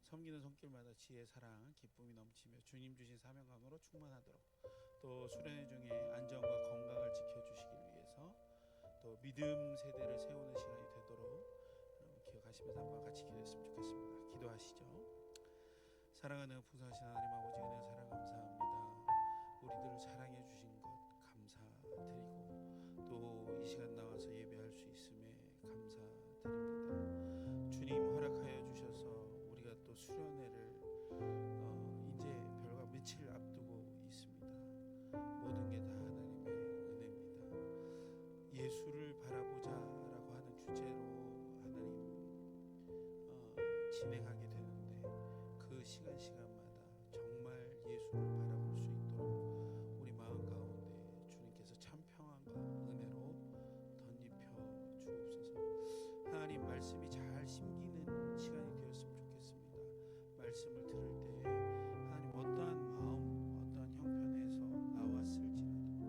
섬기는 손길마다 지혜, 사랑, 기쁨이 넘치며 주님 주신 사명감으로 충만하도록, 또 수련회 중에 안전과 건강을 지켜주시기 위해서 또 믿음 세대를 세우는 시간이 되도록 여러분 기억하시면서 한번 같이 기도했으면 좋겠습니다. 기도하시죠. 사랑하는 풍성하신 하나님 아버지, 은혜 사랑 감사합니다. 우리들을 사랑해 주신 것 감사드리고, 또 이 시간 나와서 예배할 수 있음에 감사드립니다. 주님 허락하여 주셔서 우리가 또 수련회를 이제 별과 며칠 앞두고 있습니다. 모든 게 다 하나님의 은혜입니다. 예수를 바라보자 라고 하는 주제로 하나님 진행하게 되는데, 그 시간마다 정말 예수를 바라볼 수 있도록 우리 마음 가운데 주님께서 참 평안과 은혜로 덧입혀 주옵소서. 하나님 말씀이 잘 심기는 시간이 되었으면 좋겠습니다. 말씀을 들을 때 하나님 어떠한 마음, 어떠한 형편에서 나왔을지라도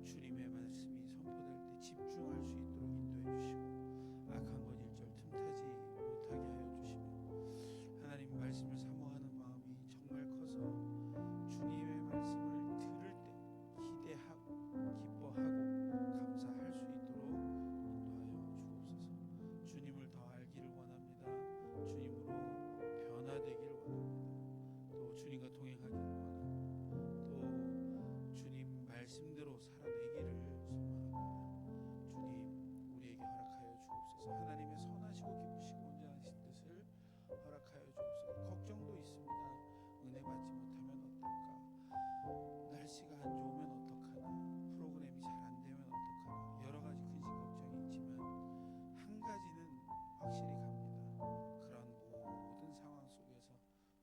주님의 말씀이 선포될 때 집중할 수 있도록 인도해 주시고, 악한 것 일절 틈타지 못하게 하여 주시며, 하나님 말씀을 사모하는 마음이 정말 커서 주님의 말씀을 들을 때 기대하고 기뻐하고 감사할 수 있도록 인도하여 주옵소서. 주님을 더 알기를 원합니다. 주님으로 변화되기를 원합니다. 또 주님과 동행하기를 원합니다. 또 주님 말씀대로 살아내기를 소망합니다. 주님 우리에게 허락하여 주옵소서. 하나님의 선하시고 기쁘시고 온전하신 뜻을 허락하여 주옵소서. 걱정도 있습니다. 은혜 받지 못하면 어떨까? 날씨가 안 좋으면 어떡하나? 프로그램이 잘 안 되면 어떡하나? 여러 가지 근심 걱정이 있지만 한 가지는 확실히 갑니다. 그런 모든 상황 속에서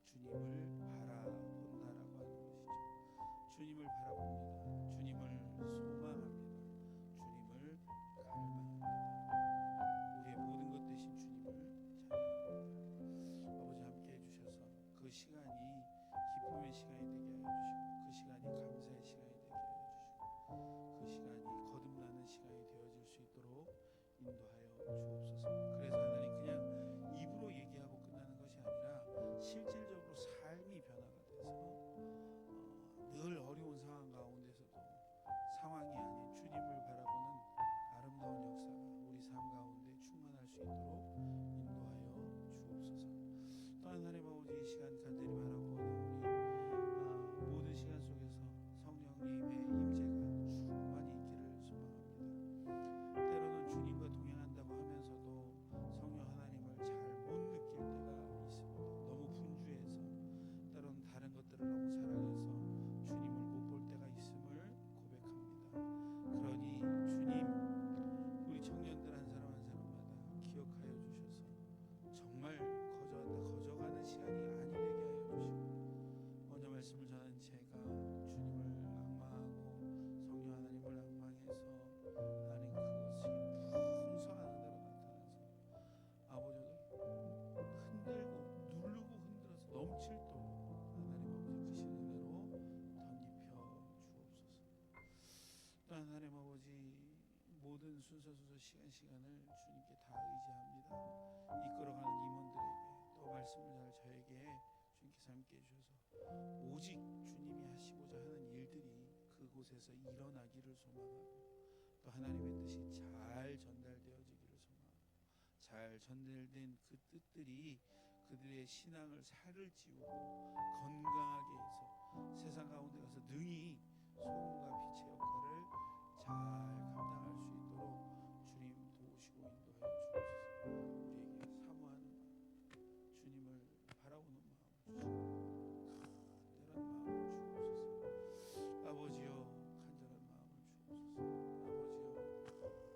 주님을 바라본다라고 하는 것이죠. 주님을 바라봅니다. 주님을 소망합니다. 주님을 갈망합니다. 우리의 모든 것 대신 주님을 찬양합니다. 아버지 함께 해주셔서 그 시간이 기쁨의 시간이 되게 하여 주시고, 그 시간이 감사의 시간이 되게 하여 주시고, 그 시간이 거듭나는 시간이 되어질 수 있도록 인도하여 주옵소서. 그래서 하나님 그냥 입으로 얘기하고 끝나는 것이 아니라 실질적으로 삶이 변화가 돼서 늘 어려운 상황 가운데서도 상황이 아닌 주님을 바라보는 아름다운 역사가 우리 삶 가운데 충만할 수 있도록 인도하여 주옵소서. 또한 하나님 아버지 이 시간 간절히 바라보는 우리 모든 시간 속에서 성령님의 임재가 충만히 있기를 소망합니다. 때로는 주님과 동행한다고 하면서도 성령 하나님을 잘 못 느낄 때가 있습니다. 너무 분주해서, 때로는 다른 것들을 너무 사랑해서 주님을 못 볼 때가 있음을 고백합니다. 그러니 주님, 우리 청년들 한 사람 한 사람마다 기억하여 주셔서 정말 거저가는 시간이 아니 되게 하여 주시고, 먼저 말씀을 전한 제가 주님을 앙망하고 성령 하나님을 앙망해서 하나님 그것이 풍성한 대로 나타나서 아버지를 흔들고 누르고 흔들어서 넘칠도록 하나님 아버지 크신 은혜로 덧입혀 주옵소서. 또 하나님 아버지 모든 순서 시간을 주님께 다 의지합니다. 이끌어가는 임원들에게 또 말씀을 잘 저에게 주님께서 함께 해주셔서 오직 주님이 하시고자 하는 일들이 그곳에서 일어나기를 소망하고, 또 하나님의 뜻이 잘 전달되어지기를 소망하고, 잘 전달된 그 뜻들이 그들의 신앙을 살을 찌우고 건강하게 해서 세상 가운데 가서 능히 소금과 빛의 역할을 잘 감당할 수 있도록 주님 도우시고 인도하여 주옵소서. 우리에게 사모하는 마음, 주님을 바라보는 마음을 주시고 간절한 마음을 주옵소서. 아버지여 간절한 마음을 주옵소서. 아버지여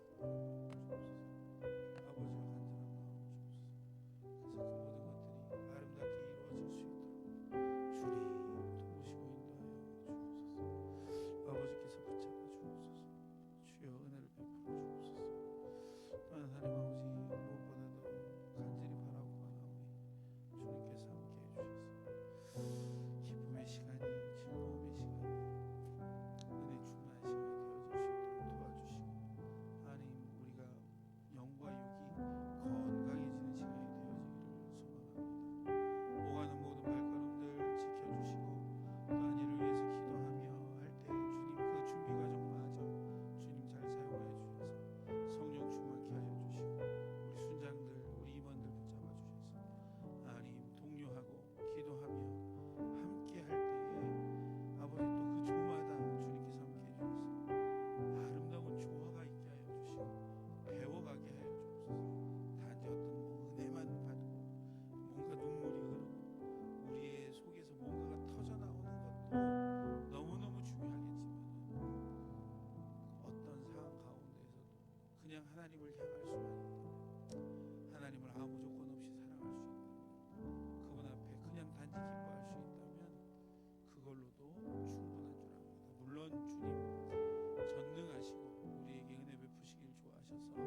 주옵소서. 아버지여 간절한 마음을 주옵소서. 그래서 그 모든 것들이 아름답게 이루어질 수 있도록 주님 도우시고 인도하여 주옵소서. 아버지께서 붙잡아 주옵소서. 주여 은혜 그냥 하나님을 향할 수만 있다면, 하나님을 아무 조건 없이 사랑할 수 있다면, 그분 앞에 그냥 단지 기뻐할 수 있다면 그걸로도 충분한 줄 압니다. 물론 주님 전능하시고 우리에게 은혜 베푸시길 좋아하셔서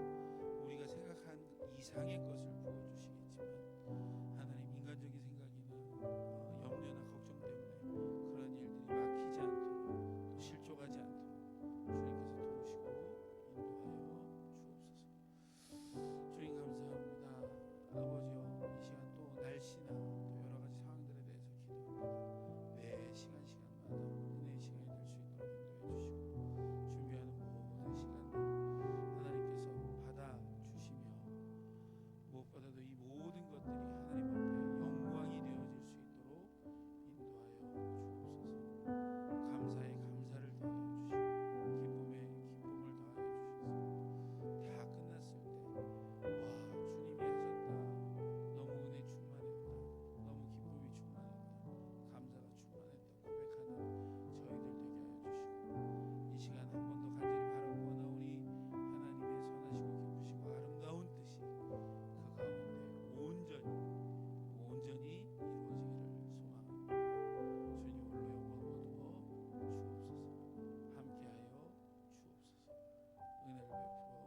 우리가 생각한 이상의 것을 부어주시겠지만, 하나님 인간적인 생각이나 염려나 걱정 때문에 그런 일들이 막히지 않도록, 또 실족하지 않도록 주님께서 도우시고 인도하여 주옵소서. 주님 감사합니다. 아버지여, 이 시간 또 날씨나 또 여러 가지 상황들에 대해서 기도합니다. 매 시간마다 은혜의 시간이 될 수 있도록 인도해 주시고, 준비하는 모든 시간들 하나님께서 받아주시며, 무엇보다도 이 모든 것들이 하나님 앞에 영광이 되어질 수 있도록 인도하여 주옵소서. 감사에 감사를 더하여 주시고, 기쁨에 기쁨을 더하여 주셔서 다 끝났을 때, 와, 주님이 하셨다, 너무 은혜 충만했다, 너무 기쁨이 충만했다, 감사가 충만했다 고백하는 저희들 되게 하여 주시고, 이 시간 한 번 더 간절히 바라보거나 우리 하나님의 선하시고 기쁘시고 아름다운 뜻이 그 가운데 온전히 이루어지기를 소망합니다. 주님 홀로 영광 얻어 주옵소서. 함께하여 주옵소서. 은혜를 베풀어 주옵소서. 모든 것 대신 주님을 찬양합니다.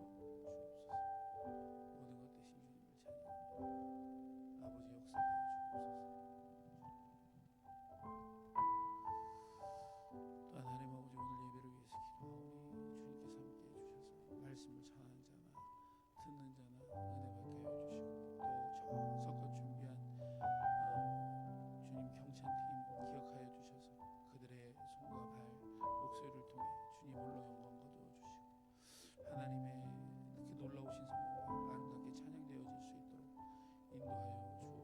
아버지 역사하여 주옵소서. 또한 하나님 아버지, 오늘 예배를 위해서 기도하오니 주님께서 함께해 주셔서 말씀을 전하는 자나 듣는 자나 은혜 받게 하여 주시고, 또 적극 준비한 주님 경찬팀 기억하여 주셔서 그들의 손과 발, 목소리를 통해 주님 홀로 영광 거두어 주시고, 하나님의 그 놀라우신 성공과 아름답게 찬양되어질 수 있도록 인도하여 주옵소서.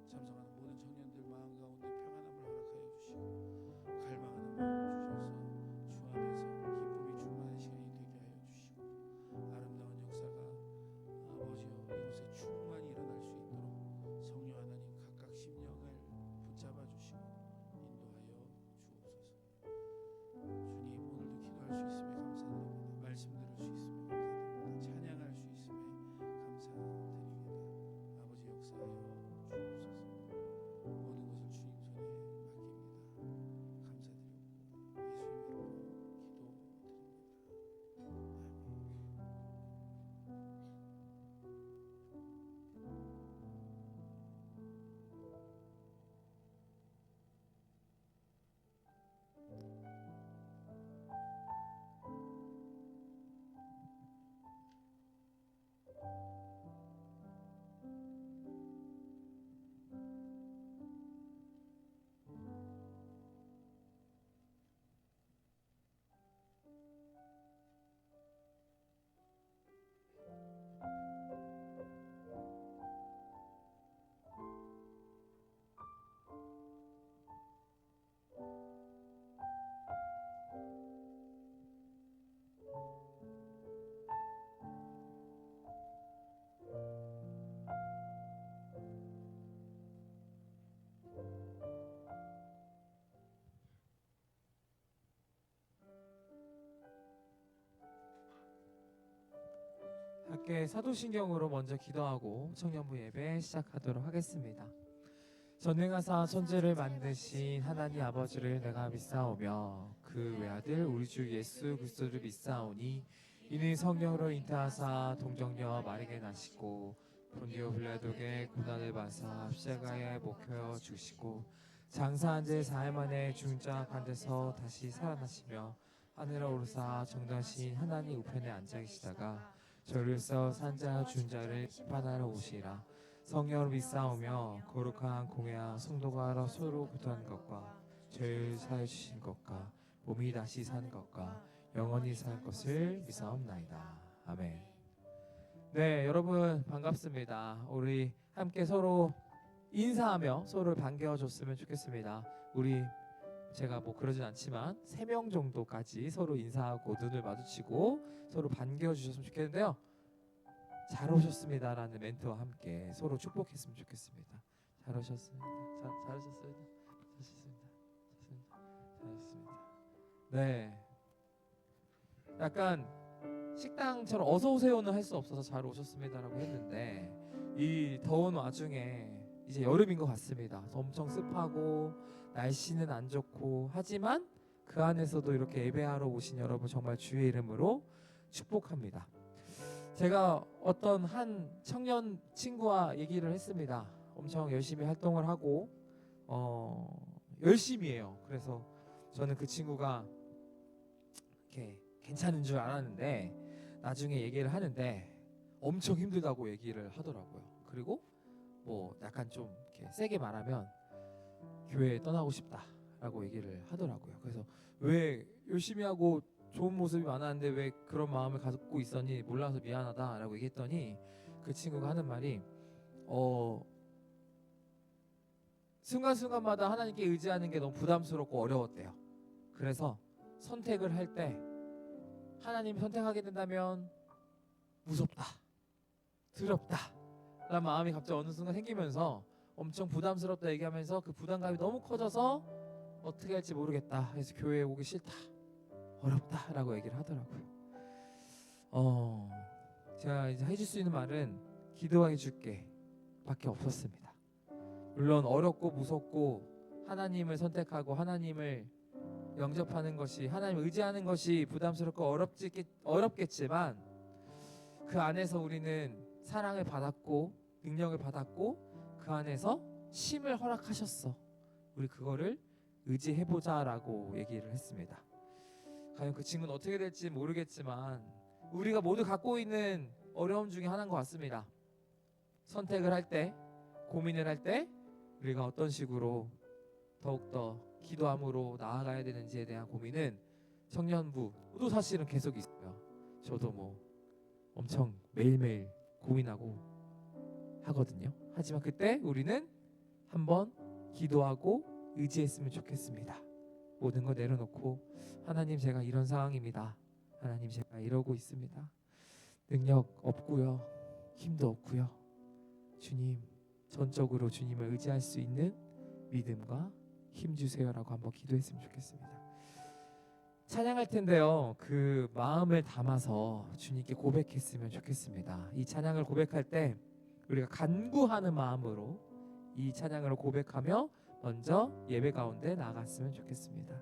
참석하는 모든 청년들 마음 가운데 평안함을 허락하여 주시고, 갈망하는 마음을 주셔서 주 안에서 기쁨이 충만한 시간이 되게 하여 주시고, 아름다운 역사가 아버지여 이곳에 충만히 일어날 수 있도록 성령 하나님 각각 심령을 붙잡아 주시고 인도하여 주옵소서. 주님, 오늘도 기도할 수 있음에 감사드립니다. 말씀 들을 수 있음에 감사드립니다. 찬양할 수 있음에 감사드립니다. 아버지 역사하여 주옵소서. 모든 것을 주님 손에 맡깁니다. 감사드리옵고 예수 이름으로 기도드립니다. 함께 사도신경으로 먼저 기도하고 청년부 예배 시작하도록 하겠습니다. 전능하사 천지를 만드신 하나님 아버지를 내가 믿사오며 그 외아들 우리 주 예수 그리스도를 믿사오니 이는 성령으로 잉태하사 동정녀 마리게 나시고 본디오 빌라도에게 고난을 받사 십자가에 못 죽으시고 장사한 지 4일 만에 중자 가운데서 다시 살아나시며 하늘에 오르사 정자신 하나님 우편에 앉아 계시다가 저리로서 산자 준자를 심판하러 오시라. 성령으로 믿사오며 거룩한 공회와 성도가 서로 구토하는 것과 죄를 사해 주신 것과 몸이 다시 사는 것과 영원히 살 것을 믿사옵나이다. 아멘. 네, 여러분 반갑습니다. 우리 함께 서로 인사하며 서로를 반겨줬으면 좋겠습니다. 우리 제가 뭐 그러진 않지만 3명 정도까지 서로 인사하고 눈을 마주치고 서로 반겨주셨으면 좋겠는데요. 잘 오셨습니다 라는 멘트와 함께 서로 축복했으면 좋겠습니다. 잘 오셨습니다. 잘하셨습니다. 잘하셨습니다. 네, 약간 식당처럼 어서 오세요는 할 수 없어서 잘 오셨습니다라고 했는데 이 더운 와중에 이제 여름인 것 같습니다. 엄청 습하고 날씨는 안 좋고 하지만 그 안에서도 이렇게 예배하러 오신 여러분 정말 주의 이름으로 축복합니다. 제가 어떤 한 청년 친구와 얘기를 했습니다. 엄청 열심히 활동을 하고 열심히 해요. 그래서 저는 그 친구가 이렇게 괜찮은 줄 알았는데 나중에 얘기를 하는데 엄청 힘들다고 얘기를 하더라고요. 그리고 뭐 약간 좀 이렇게 세게 말하면 교회 떠나고 싶다라고 얘기를 하더라고요. 그래서 왜 열심히 하고 좋은 모습이 많았는데 왜 그런 마음을 갖고 있었니? 몰라서 미안하다라고 얘기했더니 그 친구가 하는 말이 순간순간마다 하나님께 의지하는 게 너무 부담스럽고 어려웠대요. 그래서 선택을 할 때 하나님 선택하게 된다면 무섭다, 두렵다 라는 마음이 갑자기 어느 순간 생기면서 엄청 부담스럽다 얘기하면서 그 부담감이 너무 커져서 어떻게 할지 모르겠다 그래서 교회에 오기 싫다, 어렵다 라고 얘기를 하더라고요. 제가 이제 해줄 수 있는 말은 기도해 줄게 밖에 없었습니다. 물론 어렵고 무섭고 하나님을 선택하고 하나님을 영접하는 것이, 하나님을 의지하는 것이 부담스럽고 어렵겠지만 그 안에서 우리는 사랑을 받았고 능력을 받았고 그 안에서 쉼을 허락하셨어. 우리 그거를 의지해보자 라고 얘기를 했습니다. 과연 그 친구는 어떻게 될지 모르겠지만 우리가 모두 갖고 있는 어려움 중에 하나인 것 같습니다. 선택을 할 때, 고민을 할 때 우리가 어떤 식으로 더욱더 기도함으로 나아가야 되는지에 대한 고민은 청년부도 사실은 계속 있어요. 저도 뭐 엄청 매일매일 고민하고 하거든요. 하지만 그때 우리는 한번 기도하고 의지했으면 좋겠습니다. 모든 거 내려놓고 하나님 제가 이런 상황입니다. 하나님 제가 이러고 있습니다. 능력 없고요. 힘도 없고요. 주님 전적으로 주님을 의지할 수 있는 믿음과 힘 주세요라고 한번 기도했으면 좋겠습니다. 찬양할 텐데요. 그 마음을 담아서 주님께 고백했으면 좋겠습니다. 이 찬양을 고백할 때 우리가 간구하는 마음으로 이 찬양을 고백하며 먼저 예배 가운데 나아갔으면 좋겠습니다.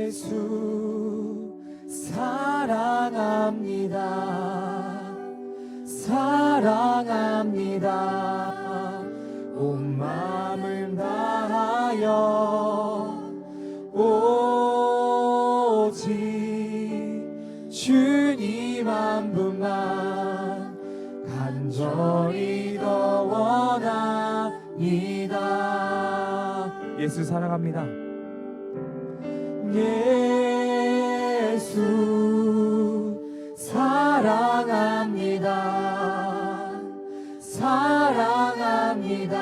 예수 사랑합니다. 사랑합니다. 온 마음을 다하여 오직 주님 한 분만 간절히 더 원합니다. 예수 사랑합니다. 예수 사랑합니다. 사랑합니다.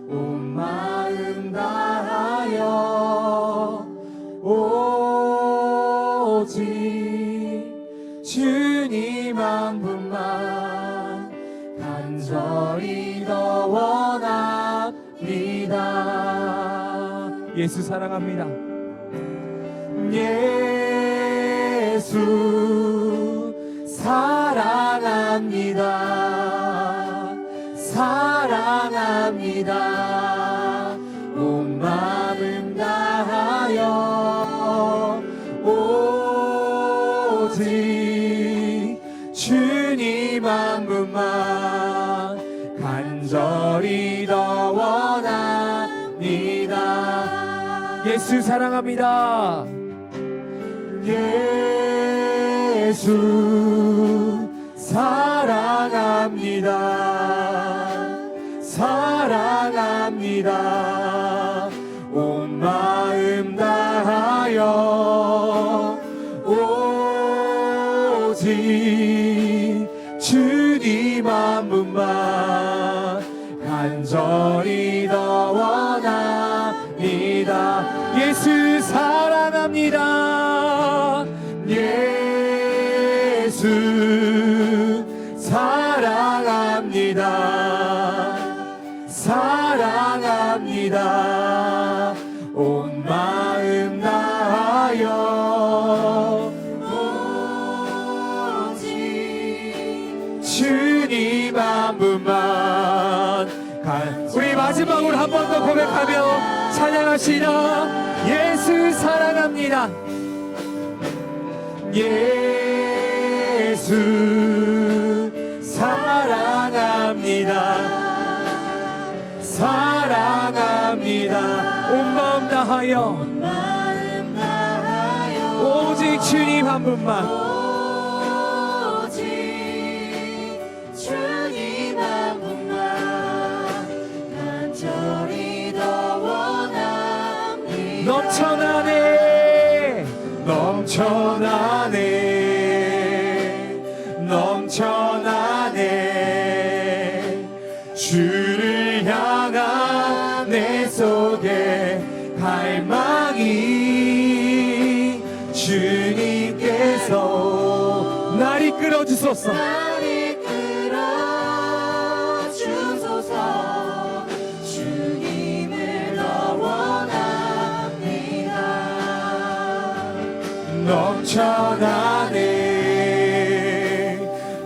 온 마음 다하여 오직 주님 한 분만 간절히 더 원합니다. 예수 사랑합니다. 예수 사랑합니다. 사랑합니다. 온 마음 다하여 오직 주님 한 분만 간절히 더 원합니다. 예수 사랑합니다. 예수 사랑합니다. 사랑합니다. 온 마음 다하여 오직 주님 한 분만 간절히 더 원합니다. 예수 사랑합니다. 마지막으로 한 번 더 고백하며 찬양하시라. 예수 사랑합니다. 예수 사랑합니다. 사랑합니다. 온 마음 다하여 오직 주님 한 분만. 오직 주님 한 분만 간절히 더 원합니다. 넘쳐나네 넘쳐나네 넘쳐나네 주를 향한 내 속에 갈망이 주님께서 날 이끌어 주소서. 날 이끌어 주소서. 주님을 더 원합니다. 넘쳐나네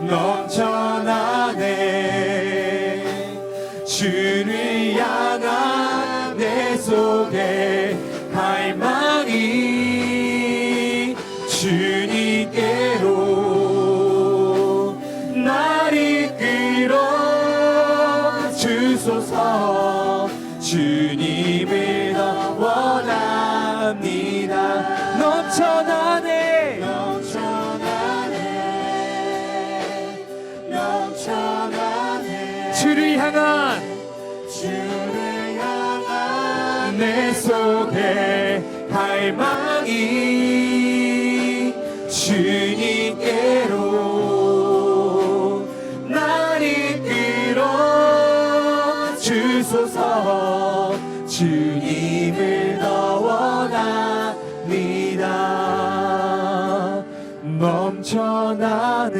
넘쳐나네 주를 향한 내 속에 갈망이 주님께로 날 이끌어 주소서. 주님을 더 원합니다. 넘쳐나네 넘쳐나네 주를 향한 내 속에 갈망이 주님께로 날 이끌어 주소서. 주님을 더 원합니다. 넘쳐나네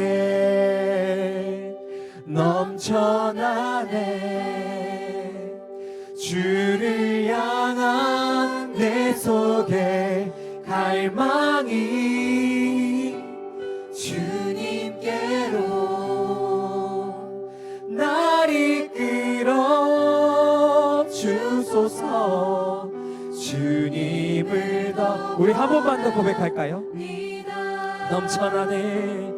넘쳐나네 주를 향한 내 속에 갈망이 주님께로 날 이끌어 주소서. 주님을 더 우리 한 번만 더 고백할까요? 넘쳐나네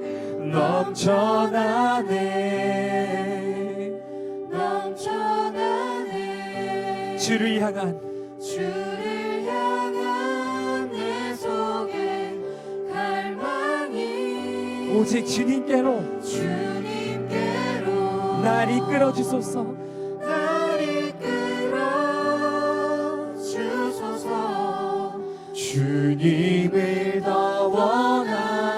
넘쳐나네 넘쳐나네 주를 향한 주를 향한 내 속에 갈망이 오직 주님께로 주님께로 날 이끌어 주소서. 날 이끌어 주소서. 주님을 더 원합니다.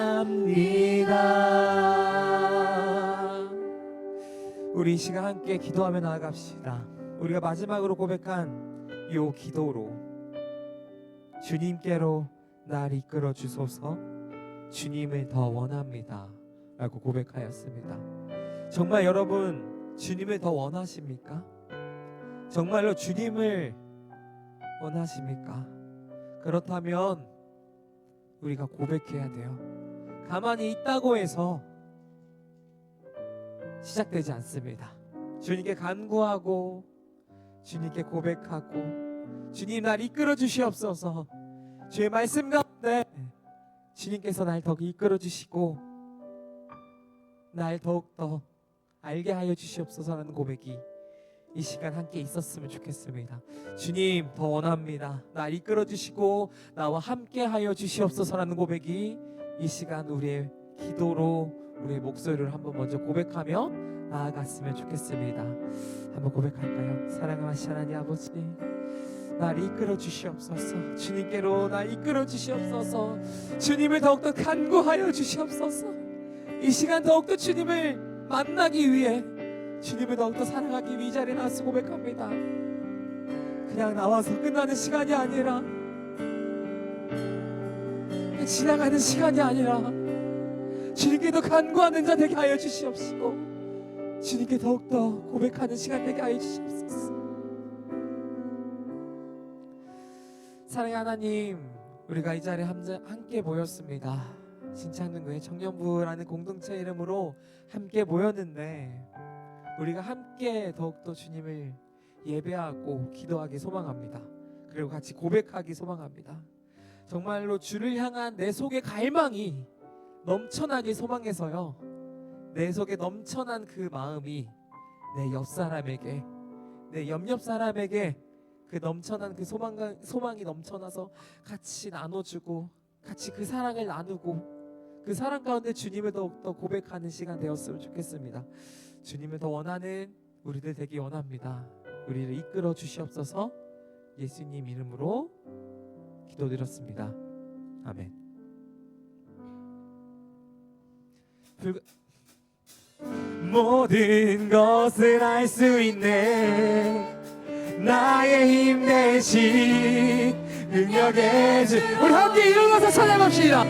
우리 이 시간 함께 기도하며 나아갑시다. 우리가 마지막으로 고백한 이 기도로 주님께로 날 이끌어 주소서. 주님을 더 원합니다 라고 고백하였습니다. 정말 여러분 주님을 더 원하십니까? 정말로 주님을 원하십니까? 그렇다면 우리가 고백해야 돼요. 가만히 있다고 해서 시작되지 않습니다. 주님께 간구하고 주님께 고백하고 주님 날 이끌어 주시옵소서. 주의 말씀 가운데 주님께서 날 더 이끌어 주시고 날 더욱더 알게 하여 주시옵소서라는 고백이 이 시간 함께 있었으면 좋겠습니다. 주님 더 원합니다. 날 이끌어 주시고 나와 함께 하여 주시옵소서라는 고백이 이 시간 우리의 기도로 우리의 목소리를 한번 먼저 고백하며 나아갔으면 좋겠습니다. 한번 고백할까요? 사랑하신 하나님 아버지, 날 이끌어 주시옵소서. 주님께로 날 이끌어 주시옵소서. 주님을 더욱더 간구하여 주시옵소서. 이 시간 더욱더 주님을 만나기 위해, 주님을 더욱더 사랑하기 위해 이 자리에 나와서 고백합니다. 그냥 나와서 끝나는 시간이 아니라, 그냥 지나가는 시간이 아니라 주님께 더 간구하는 자 되게 하여 주시옵시고 주님께 더욱더 고백하는 시간 되게 하여 주시옵소서. 사랑의 하나님, 우리가 이 자리에 함께 모였습니다. 신창릉교회 청년부라는 공동체 이름으로 함께 모였는데, 우리가 함께 더욱더 주님을 예배하고 기도하기 소망합니다. 그리고 같이 고백하기 소망합니다. 정말로 주를 향한 내 속의 갈망이 넘쳐나기 소망해서요, 내 속에 넘쳐난 그 마음이 내 옆 사람에게, 내 옆 사람에게 그 넘쳐난 그 소망이 넘쳐나서 같이 나눠주고 같이 그 사랑을 나누고 그 사랑 가운데 주님을 더욱더 고백하는 시간 되었으면 좋겠습니다. 주님을 더 원하는 우리들 되기 원합니다. 우리를 이끌어 주시옵소서. 예수님 이름으로 기도드렸습니다. 아멘. 모든 것을 알 수 있네. 나의 힘 대신 능력의 주. 우리 함께 일어나서 찬양합시다.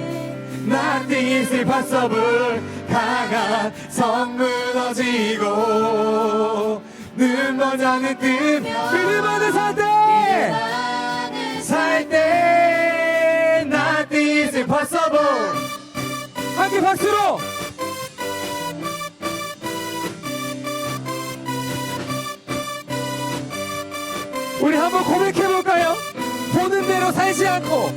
Nothing is impossible. 강한 성 무너지고 눈 먼저는 뜨면 믿음 안에 살 때 Nothing is impossible. 함께 박수로. 우리 한번 고백해볼까요? 보는 대로 살지 않고,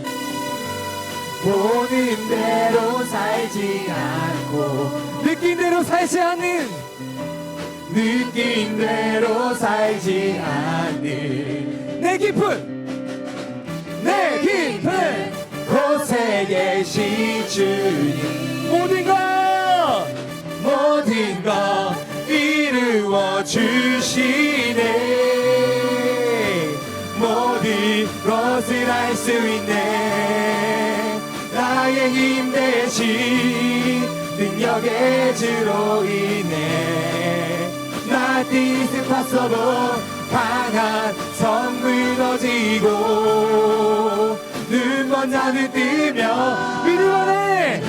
보는 대로 살지 않고 느낀 대로 살지 않는, 느낀 대로 살지 않는 내 깊은 곳에 계신 주님, 모든 것 이루어 주시네. 모든 것을 알 수 있네. 나의 힘 대신 능력의 주로 인해 Nothing is impossible. 강한 성 무너지고 눈 먼 하늘 뜨며 믿음 안에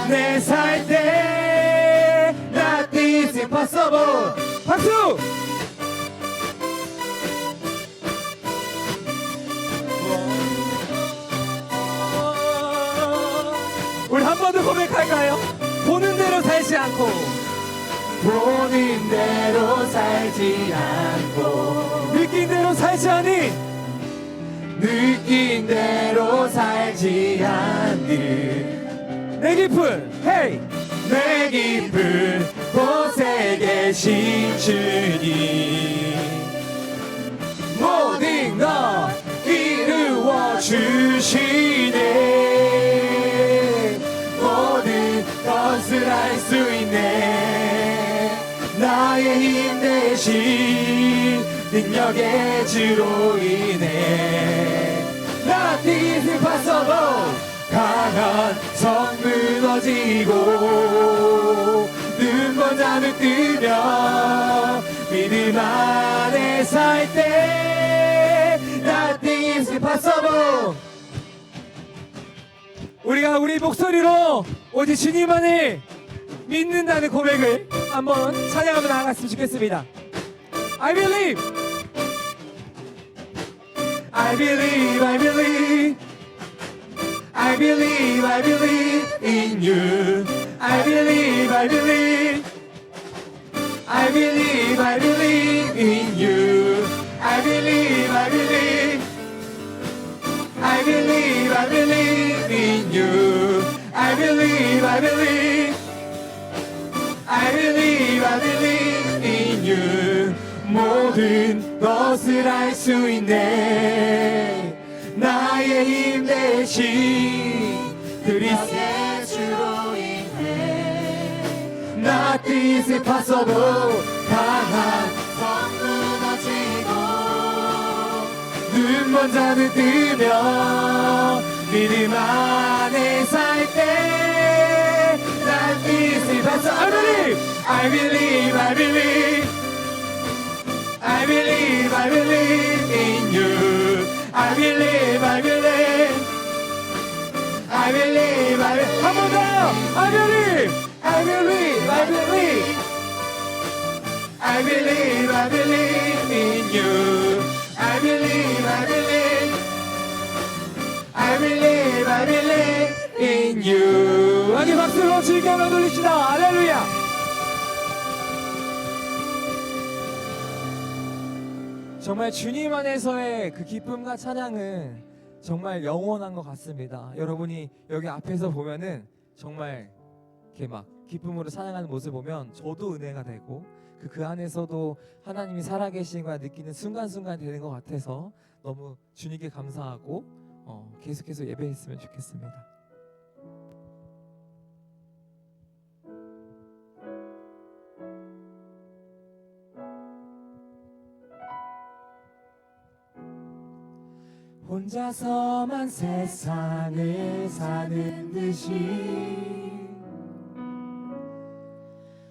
내 살 때 Nothing is impossible. 박수. 우리 한 번 더 고백할까요? 보는 대로 살지 않고, 보는 대로 살지 않고 느낀 대로 살지 않는, 느낀 대로 살지 않는 내 깊은 내 깊은 곳에 계신 주님, 모든 것 이루어 주시네. 모든 것을 알 수 있네. 나의 힘 대신 능력의 주로 인해 Nothing is impossible. 강한 성 무너지고 눈 먼 하늘 뜨며 믿음 안에 살 때 Nothing is impossible. 우리가 우리 목소리로 오직 주님만을 믿는다는 고백을 한번 찬양하며 나아갔으면 좋겠습니다. I believe, I believe, I believe, I believe, I believe in you. I believe, I believe, I believe, I believe in you. I believe, I believe, I believe, I believe in you. I believe, I believe, I believe, I believe in you. 모든 것을 알 수 있네. 나의 힘 대신 그리스도의 주로 인해 Nothing is impossible. 강한 성 무너지고 눈 먼 자는 뜨며 믿음 안에 살 때 Nothing is impossible. I believe, I believe, I believe, I believe in you. I believe, I believe, I believe, I believe. 한 번 더. I believe, I believe, I believe, I believe, I believe in you. I believe, I believe, I believe, I believe in you. 함께 박수로 즐겨 한번 돌립시다. 할렐루야. 정말 주님 안에서의 그 기쁨과 찬양은 정말 영원한 것 같습니다. 여러분이 여기 앞에서 보면은 정말 이렇게 막 기쁨으로 찬양하는 모습을 보면 저도 은혜가 되고 그 안에서도 하나님이 살아계신 걸 느끼는 순간순간 되는 것 같아서 너무 주님께 감사하고 계속해서 예배했으면 좋겠습니다. 혼자서만 세상을 사는 듯이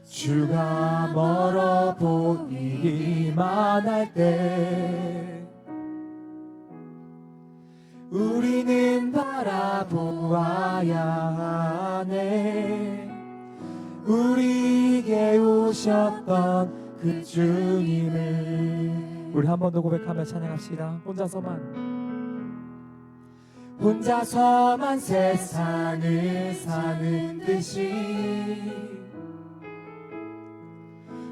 주가 멀어 보이기만 할 때 우리는 바라보아야 하네. 우리에게 오셨던 그 주님을 우리 한 번 더 고백하며 찬양합시다. 혼자서만 세상을 사는 듯이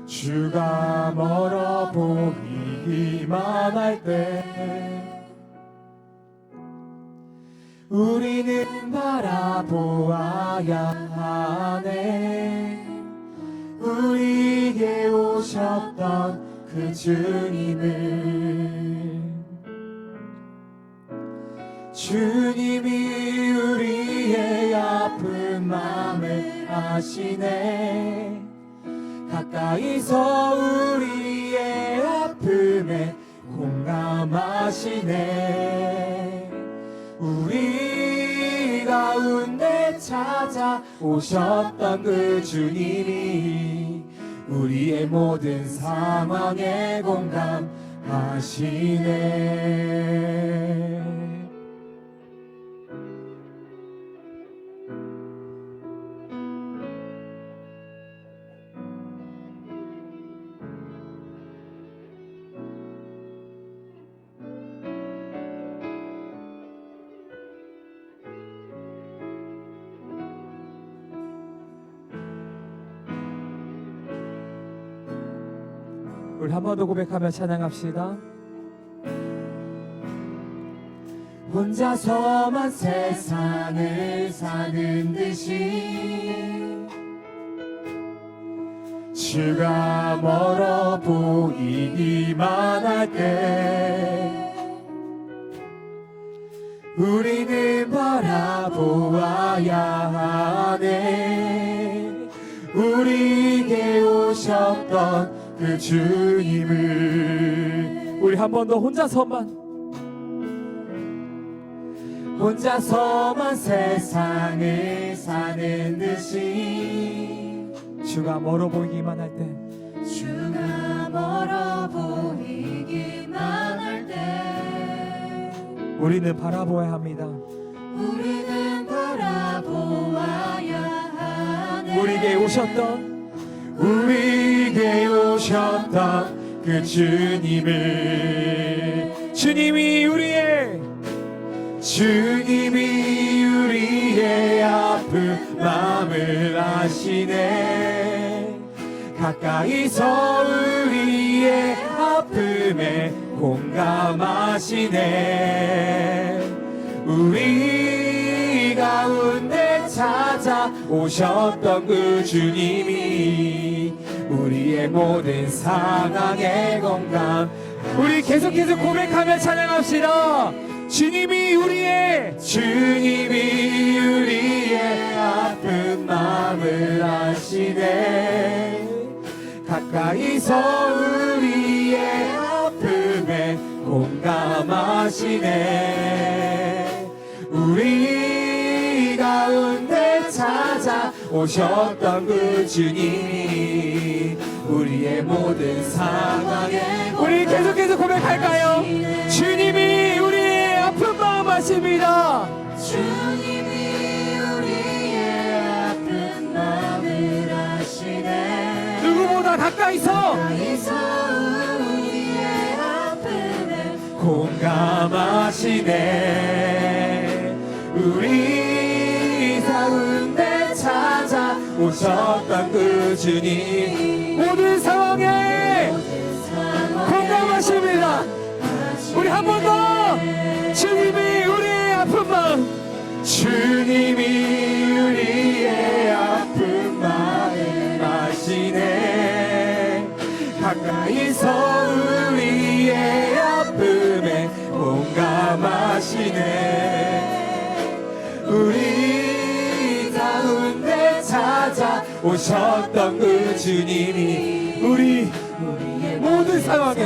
주가 멀어 보이기만 할 때 우리는 바라보아야 하네. 우리에게 오셨던 그 주님을 주님이 우리의 아픈 마음을 아시네. 가까이서 우리의 아픔에 공감하시네. 우리 가운데 찾아오셨던 그 주님이 우리의 모든 상황에 공감하시네. 우리 한 번 더 고백하며 찬양합시다. 혼자서만 세상을 사는 듯이 주가 멀어 보이기만 할 때 우리는 바라보아야 하네. 우리에게 오셨던 그 주님을 우리 한 번 더 혼자서만 세상을 사는 듯이 주가 멀어 보이기만 할 때 주가 멀어 보이기만 할 때 우리는 바라보아야 합니다. 우리는 바라보아야 하네. 우리에게 오셨던 그 주님을 주님이 우리의 아픈 마음을 아시네. 가까이서 우리의 아픔에 공감하시네. 우리 가운데 찾아오셨던 그 주님이 우리의 모든 상황에 공감. 우리 계속해서 고백하며 찬양합시다. 주님이 우리의 아픈 마음을 아시네. 가까이서 우리의 아픔에 공감하시네. 우리 가운데 찾아오셨던 그 주님이 우리의 모든 상황에 우리 계속해서 고백할까요? 주님이 우리의 아픈 마음 아십니다. 주님이 우리의 아픈 마음을 아시네. 누구보다 가까이서 우리의 아픔에 공감하시네. 우리 가운데 찾아오셨던 그 주님 모든 상황에 공감하십니다. 한 번 더 주님이 우리의 아픈 마음 주님이 우리의 아픈 마음 아시네 가까이서 우리의 아픔에 공감하시네 우리 가운데 찾아오셨던 그 주님이 우리 모든 상황에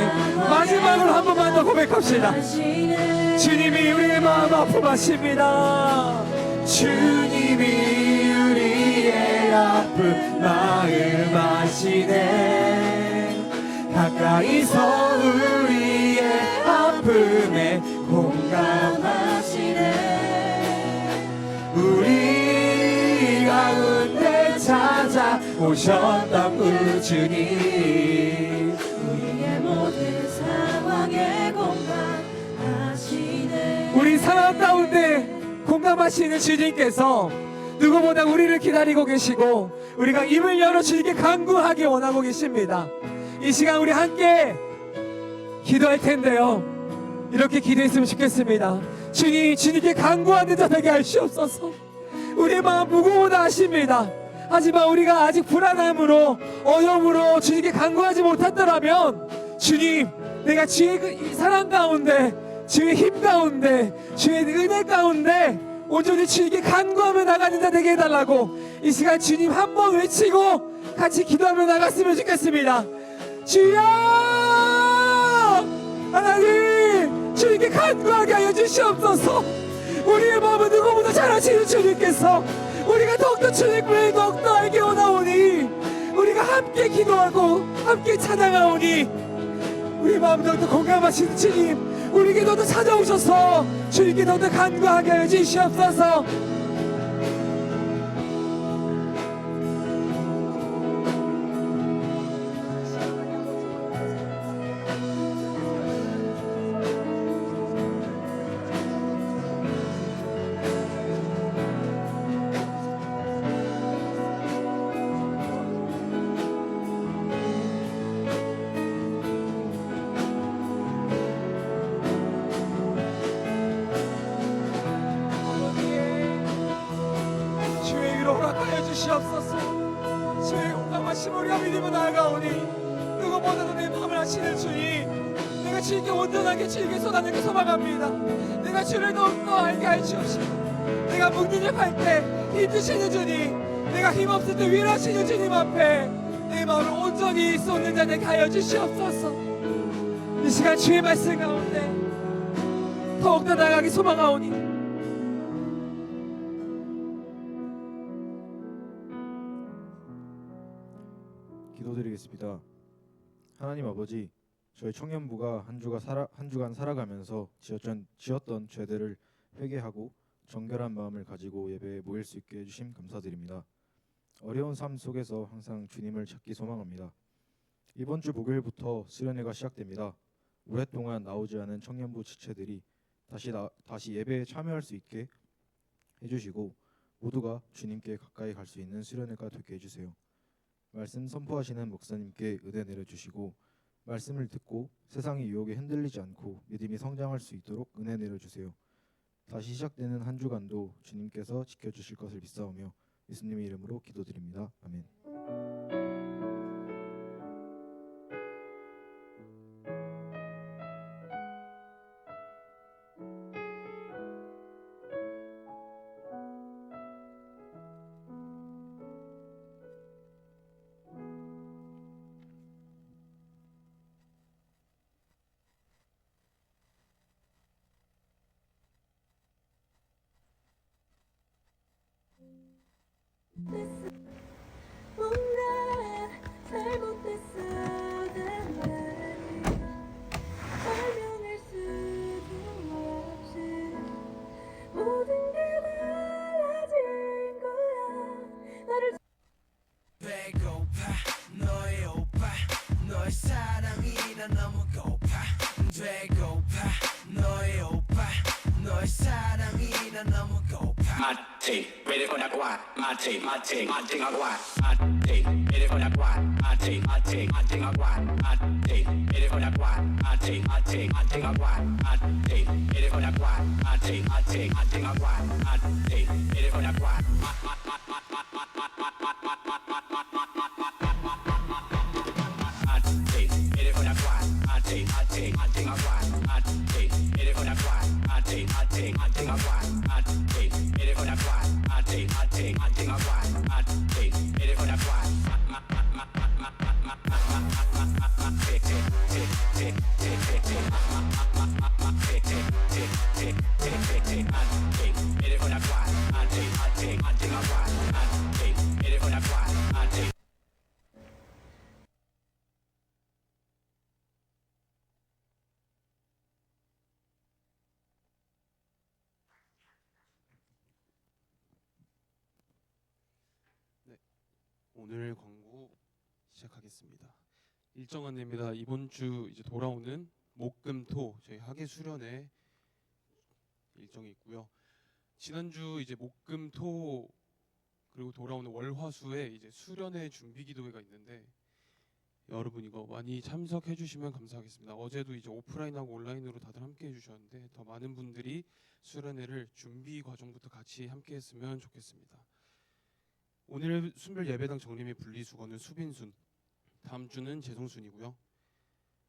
마지막으로 한 번만 더 고백합시다. 주님이 우리의 마음 아픔하십니다. 주님이 우리의 아픈 마음 아시네 가까이서 우리의 아픔에 공감하시네 우리 가운데 찾아오셨던 그 주님 우리의 모든 상황에 공감하시네 우리 상황 가운데 공감하시는 주님께서 누구보다 우리를 기다리고 계시고 우리가 입을 열어 주님께 간구하기 원하고 계십니다. 이 시간 우리 함께 기도할 텐데요. 이렇게 기도했으면 좋겠습니다. 주님, 주님께 간구하는 자 되게 하시옵소서. 우리의 마음 무거워다 하십니다. 하지만 우리가 아직 불안함으로 어려움으로 주님께 간구하지 못했더라면 주님, 내가 주의 사랑 가운데 주의 힘 가운데 주의 은혜 가운데 온전히 주님께 간구하며 나가는 자 되게 해달라고 이 시간 주님 한 번 외치고 같이 기도하며 나갔으면 좋겠습니다. 주여 하나님 주님께 간구하게 하여 주시옵소서. 우리의 마음은 누구보다 잘 아시는 주님께서 우리가 더욱더 주님을 더욱더 알게 원하오니 우리가 함께 기도하고 함께 찬양하오니 우리 마음 더욱더 공감하시는 주님 우리에게 더욱더 찾아오셔서 주님께 더욱더 간구하게 하여 주시옵소서. 허락하여 주시옵소서. 주의 공감하심 우리가 믿음으로 나아가오니 누구보다도 내 마음을 아시는 주님 내가 주님께 온전하게 주님께 쏟아내게 소망합니다. 내가 주를 더욱더 알게 하여 주옵시고 내가 무능력할 때 힘주시는 주님 내가 힘없을 때 위로하시는 주님 앞에 내 마음을 온전히 쏟는 자 되게 하여 주시옵소서. 이 시간 주의 말씀 가운데 더욱더 나아가기 소망하오니 기도드리겠습니다. 하나님 아버지, 저희 청년부가 한 주간 살아가면서 지었던 죄들을 회개하고 정결한 마음을 가지고 예배에 모일 수 있게 해주심 감사드립니다. 어려운 삶 속에서 항상 주님을 찾기 소망합니다. 이번 주 목요일부터 수련회가 시작됩니다. 오랫동안 나오지 않은 청년부 지체들이 다시 예배에 참여할 수 있게 해주시고 모두가 주님께 가까이 갈 수 있는 수련회가 되게 해주세요. 말씀 선포하시는 목사님께 은혜 내려주시고 말씀을 듣고 세상의 유혹에 흔들리지 않고 믿음이 성장할 수 있도록 은혜 내려주세요. 다시 시작되는 한 주간도 주님께서 지켜주실 것을 믿사오며 예수님의 이름으로 기도드립니다. 아멘. 뭔가 잘못됐어 난 말이 설명할 수도 없이 모든 게 달라진 거야 나를 배고파 너의 오빠 너의 사랑이 난 너무 고파 배고파 너의 오빠 너의 사랑이 난 너무 고파 team, ready for that one. My team, I want. My team, ready for that one. My team, I want. My team, ready for that one. My team, I want. My team, ready for that one. My team, I want. My team, ready for that one. 오늘 광고 시작하겠습니다. 일정 안내입니다. 이번 주 이제 돌아오는 목금토 저희 학예 수련회 일정이 있고요. 지난주 이제 목금토 그리고 돌아오는 월화수에 이제 수련회 준비 기도회가 있는데 여러분 이거 많이 참석해 주시면 감사하겠습니다. 어제도 이제 오프라인하고 온라인으로 다들 함께 해 주셨는데 더 많은 분들이 수련회를 준비 과정부터 같이 함께 했으면 좋겠습니다. 오늘 순별 예배당 정림의 분리수거는 수빈순, 다음 주는 재성순이고요.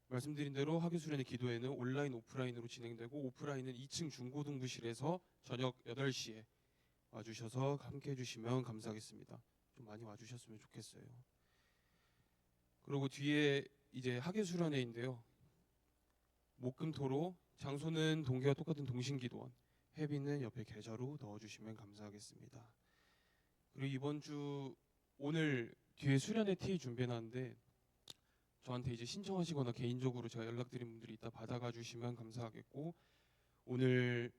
말씀드린 대로 학예 수련회 기도회는 온라인 오프라인으로 진행되고 오프라인은 2층 중고등부실에서 저녁 8시에 와주셔서 함께 해주시면 감사하겠습니다. 좀 많이 와주셨으면 좋겠어요. 그리고 뒤에 이제 학예 수련회인데요. 목금토로 장소는 동계와 똑같은 동신기도원, 회비는 옆에 계좌로 넣어주시면 감사하겠습니다. 그리고 이번 주 오늘 뒤에 수련회 티 준비해놨는데 저한테 이제 신청하시거나 개인적으로 제가 연락드린 분들이 있다 받아가 주시면 감사하겠고, 오늘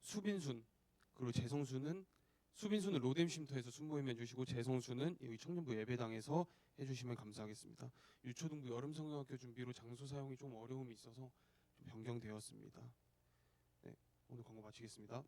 수빈순 그리고 재성순은 수빈순은 로뎀 쉼터에서 순모임 해주시고 재성순은 여기 청년부 예배당에서 해주시면 감사하겠습니다. 유초등부 여름 성경학교 준비로 장소 사용이 좀 어려움이 있어서 좀 변경되었습니다. 네, 오늘 광고 마치겠습니다.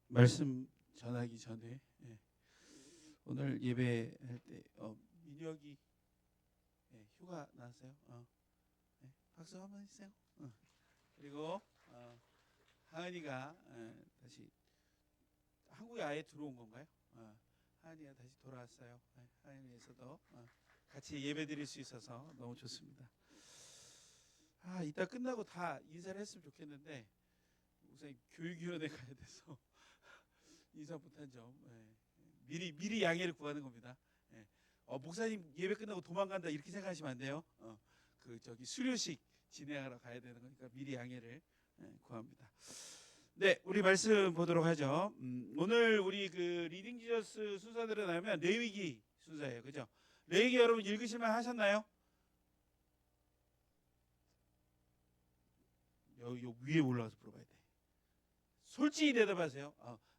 말씀 전하기 전에 오늘 예배할 때 민혁이 휴가 나왔어요. 박수 한번 해주세요. 그리고 하은이가 다시 한국에 아예 들어온 건가요? 하은이가 다시 돌아왔어요. 하은이에서도 같이 예배 드릴 수 있어서 너무 좋습니다. 이따 끝나고 다 인사를 했으면 좋겠는데 우선 교육위원회 가야 돼서 인사 못한 점 미리 양해를 구하는 겁니다. 목사님 예배 끝나고 도망간다 이렇게 생각하시면 안 돼요. 수료식 진행하러 가야 되는 거니까 미리 양해를 구합니다. 네, 우리 말씀 보도록 하죠. 오늘 우리 그 리딩 지저스 순서대로 나오면 레위기 순서예요, 그죠? 레위기 여러분 읽으실만 하셨나요? 여기 위에 올라가서 물어봐야 돼. 솔직히 대답하세요.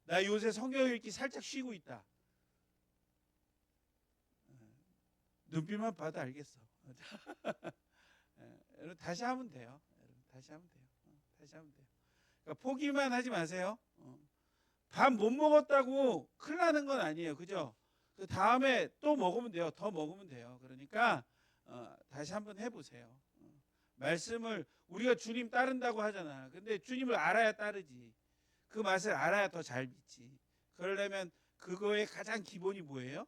나 요새 성경 읽기 살짝 쉬고 있다. 눈빛만 봐도 알겠어. 여러분 다시 하면 돼요. 다시 하면 돼요. 그러니까 포기만 하지 마세요. 밥 못 먹었다고 큰일 나는 건 아니에요, 그죠? 그 다음에 또 먹으면 돼요. 더 먹으면 돼요. 그러니까 다시 한번 해보세요. 말씀을 우리가 주님 따른다고 하잖아. 근데 주님을 알아야 따르지. 그 맛을 알아야 더 잘 믿지. 그러려면 그거의 가장 기본이 뭐예요?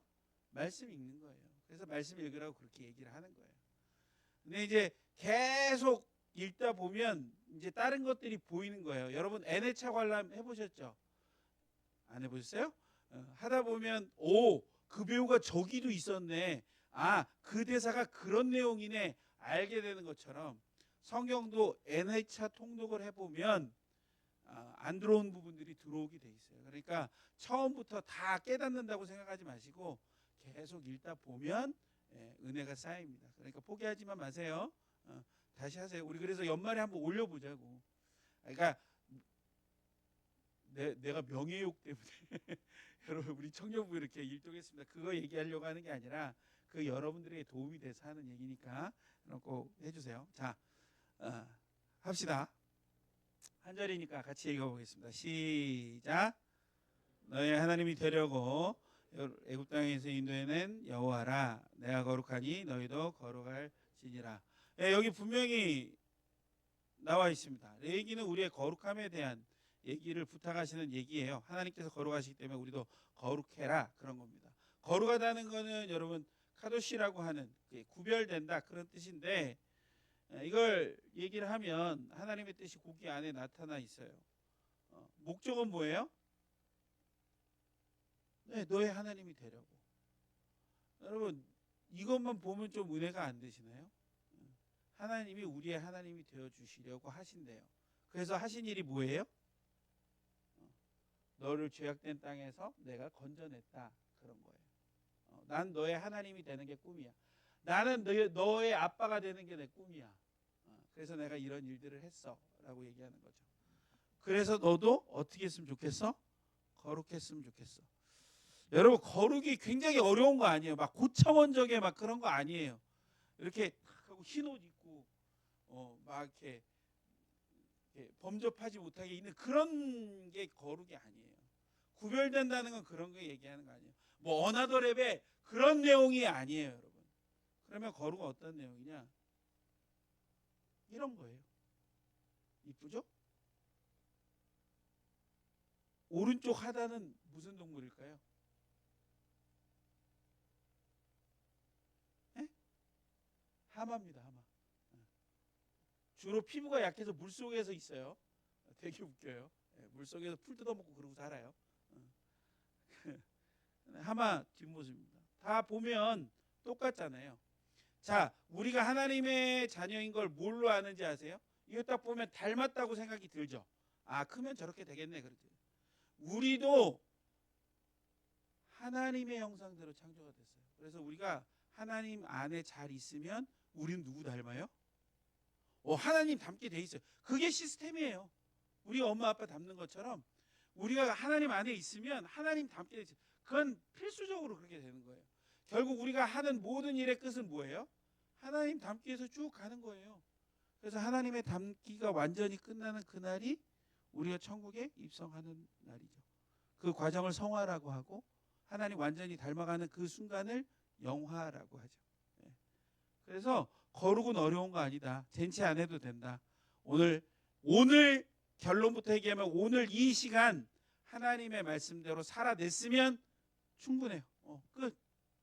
말씀 읽는 거예요. 그래서 말씀 읽으라고 그렇게 얘기를 하는 거예요. 근데 이제 계속 읽다 보면 이제 다른 것들이 보이는 거예요. 여러분 N회차 관람 해보셨죠? 안 해보셨어요? 하다 보면 그 배우가 저기도 있었네. 그 대사가 그런 내용이네. 알게 되는 것처럼 성경도 N회차 통독을 해보면 안 들어온 부분들이 들어오게 돼 있어요. 그러니까 처음부터 다 깨닫는다고 생각하지 마시고 계속 읽다 보면 은혜가 쌓입니다. 그러니까 포기하지만 마세요. 다시 하세요. 우리 그래서 연말에 한번 올려보자고. 그러니까 내가 명예욕 때문에 여러분 우리 청년부 이렇게 일동했습니다. 그거 얘기하려고 하는 게 아니라 그 여러분들에게 도움이 돼서 하는 얘기니까 꼭 해주세요. 자, 합시다. 한 절이니까 같이 읽어보겠습니다. 시작. 너희 하나님이 되려고 애굽 땅에서 인도해낸 여호와라. 내가 거룩하니 너희도 거룩할지니라. 여기 분명히 나와 있습니다. 레위기는 우리의 거룩함에 대한 얘기를 부탁하시는 얘기예요. 하나님께서 거룩하시기 때문에 우리도 거룩해라 그런 겁니다. 거룩하다는 거는 여러분 카도시라고 하는 구별된다 그런 뜻인데 이걸 얘기를 하면 하나님의 뜻이 거기 안에 나타나 있어요. 목적은 뭐예요? 네, 너의 하나님이 되려고. 여러분 이것만 보면 좀 은혜가 안 되시나요? 하나님이 우리의 하나님이 되어주시려고 하신대요. 그래서 하신 일이 뭐예요? 너를 죄악된 땅에서 내가 건져냈다 그런 거예요. 난 너의 하나님이 되는 게 꿈이야. 나는 너의 아빠가 되는 게 내 꿈이야. 그래서 내가 이런 일들을 했어 라고 얘기하는 거죠. 그래서 너도 어떻게 했으면 좋겠어? 거룩했으면 좋겠어. 여러분 거룩이 굉장히 어려운 거 아니에요. 막 고차원적의 막 그런 거 아니에요. 이렇게 하고 흰 옷 입고 막 이렇게 범접하지 못하게 있는 그런 게 거룩이 아니에요. 구별된다는 건 그런 거 얘기하는 거 아니에요. 뭐 어나더 랩에 그런 내용이 아니에요, 여러분. 그러면 거룩은 어떤 내용이냐? 이런 거예요. 이쁘죠? 오른쪽 하단은 무슨 동물일까요? 에? 하마입니다, 하마. 주로 피부가 약해서 물속에서 있어요. 되게 웃겨요. 물속에서 풀 뜯어먹고 그러고 살아요. 하마 뒷모습입니다. 다 보면 똑같잖아요. 자, 우리가 하나님의 자녀인 걸 뭘로 아는지 아세요? 이거 딱 보면 닮았다고 생각이 들죠. 아, 크면 저렇게 되겠네 그러죠. 우리도 하나님의 형상대로 창조가 됐어요. 그래서 우리가 하나님 안에 잘 있으면 우리는 누구 닮아요? 하나님 닮게 돼 있어요. 그게 시스템이에요. 우리 엄마 아빠 닮는 것처럼 우리가 하나님 안에 있으면 하나님 닮게 돼 있어요. 그건 필수적으로 그렇게 되는 거예요. 결국 우리가 하는 모든 일의 끝은 뭐예요? 하나님 닮기 위해서 쭉 가는 거예요. 그래서 하나님의 닮기가 완전히 끝나는 그날이 우리가 천국에 입성하는 날이죠. 그 과정을 성화라고 하고 하나님 완전히 닮아가는 그 순간을 영화라고 하죠. 그래서 거룩은 어려운 거 아니다. 젠치 안 해도 된다. 오늘 결론부터 얘기하면 오늘 이 시간 하나님의 말씀대로 살아냈으면 충분해요. 끝.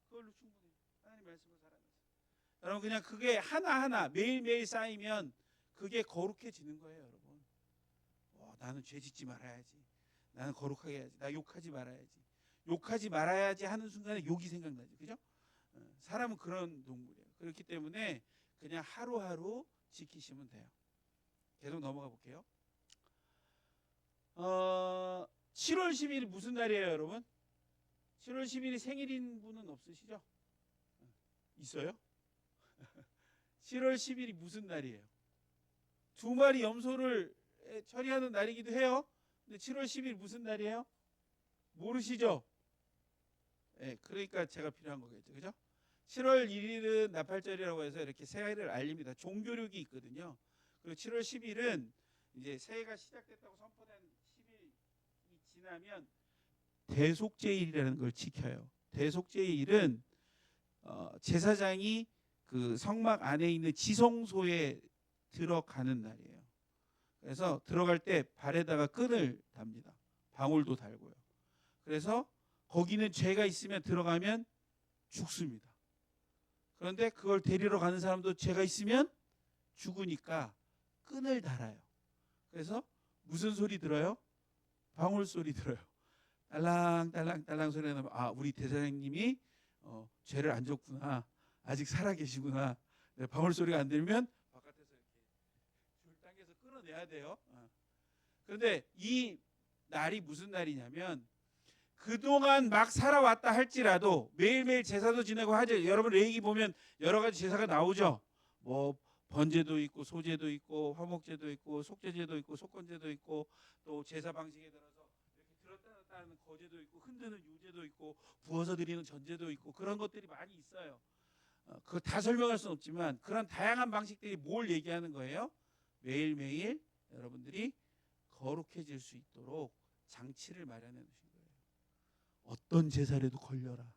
그걸로 충분해요. 하나님 말씀으로 살아냈어요. 여러분 그냥 그게 하나하나 매일매일 쌓이면 그게 거룩해지는 거예요, 여러분. 나는 죄 짓지 말아야지. 나는 거룩하게 해야지. 나 욕하지 말아야지. 욕하지 말아야지 하는 순간에 욕이 생각나죠. 그죠? 사람은 그런 동물이에요. 그렇기 때문에 그냥 하루하루 지키시면 돼요. 계속 넘어가 볼게요. 7월 10일이 무슨 날이에요, 여러분? 7월 10일이 생일인 분은 없으시죠? 있어요? 7월 10일이 무슨 날이에요? 2마리 염소를 처리하는 날이기도 해요. 근데 7월 10일 무슨 날이에요? 모르시죠? 그러니까 제가 필요한 거겠죠. 그죠? 7월 1일은 나팔절이라고 해서 이렇게 새해를 알립니다. 종교력이 있거든요. 그리고 7월 10일은 이제 새해가 시작됐다고 선포된 10일이 지나면 대속죄일이라는 걸 지켜요. 대속죄일은 제사장이 그 성막 안에 있는 지성소에 들어가는 날이에요. 그래서 들어갈 때 발에다가 끈을 답니다. 방울도 달고요. 그래서 거기는 죄가 있으면 들어가면 죽습니다. 그런데 그걸 데리러 가는 사람도 죄가 있으면 죽으니까 끈을 달아요. 그래서 무슨 소리 들어요? 방울 소리 들어요. 딸랑딸랑딸랑 소리 나면 우리 대사장님이 죄를 안 졌구나. 아직 살아계시구나. 방울 소리가 안 들면 바깥에서 이렇게 줄 당겨서 끌어내야 돼요. 그런데 이 날이 무슨 날이냐면 그동안 막 살아왔다 할지라도 매일매일 제사도 지내고 하죠. 여러분 레위기 보면 여러 가지 제사가 나오죠. 뭐 번제도 있고 소제도 있고 화목제도 있고 속죄제도 있고 속건제도 있고 또 제사 방식에 따라서 이렇게 들었다 놨다 하는 거제도 있고 흔드는 유제도 있고 부어서 드리는 전제도 있고 그런 것들이 많이 있어요. 그거 다 설명할 수는 없지만 그런 다양한 방식들이 뭘 얘기하는 거예요? 매일매일 여러분들이 거룩해질 수 있도록 장치를 마련해 놓으신 거예요. 어떤 제사라도 걸려라.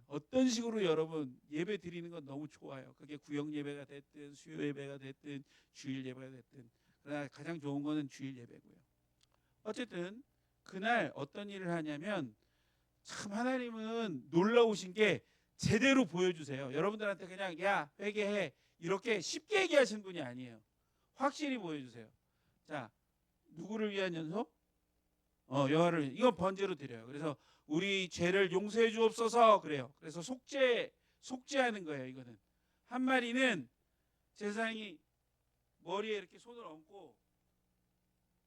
어떤 식으로 여러분 예배 드리는 건 너무 좋아요. 그게 구역 예배가 됐든 수요 예배가 됐든 주일 예배가 됐든 그러나 가장 좋은 거는 주일 예배고요. 어쨌든 그날 어떤 일을 하냐면 참 하나님은 놀라우신 게 제대로 보여주세요. 여러분들한테 그냥 야 회개해 이렇게 쉽게 얘기하시는 분이 아니에요. 확실히 보여주세요. 자, 누구를 위한 연속? 여호와를 이건 번제로 드려요. 그래서 우리 죄를 용서해 주옵소서 그래요. 그래서 속죄하는 거예요. 이거는 한 마리는 제사장이 머리에 이렇게 손을 얹고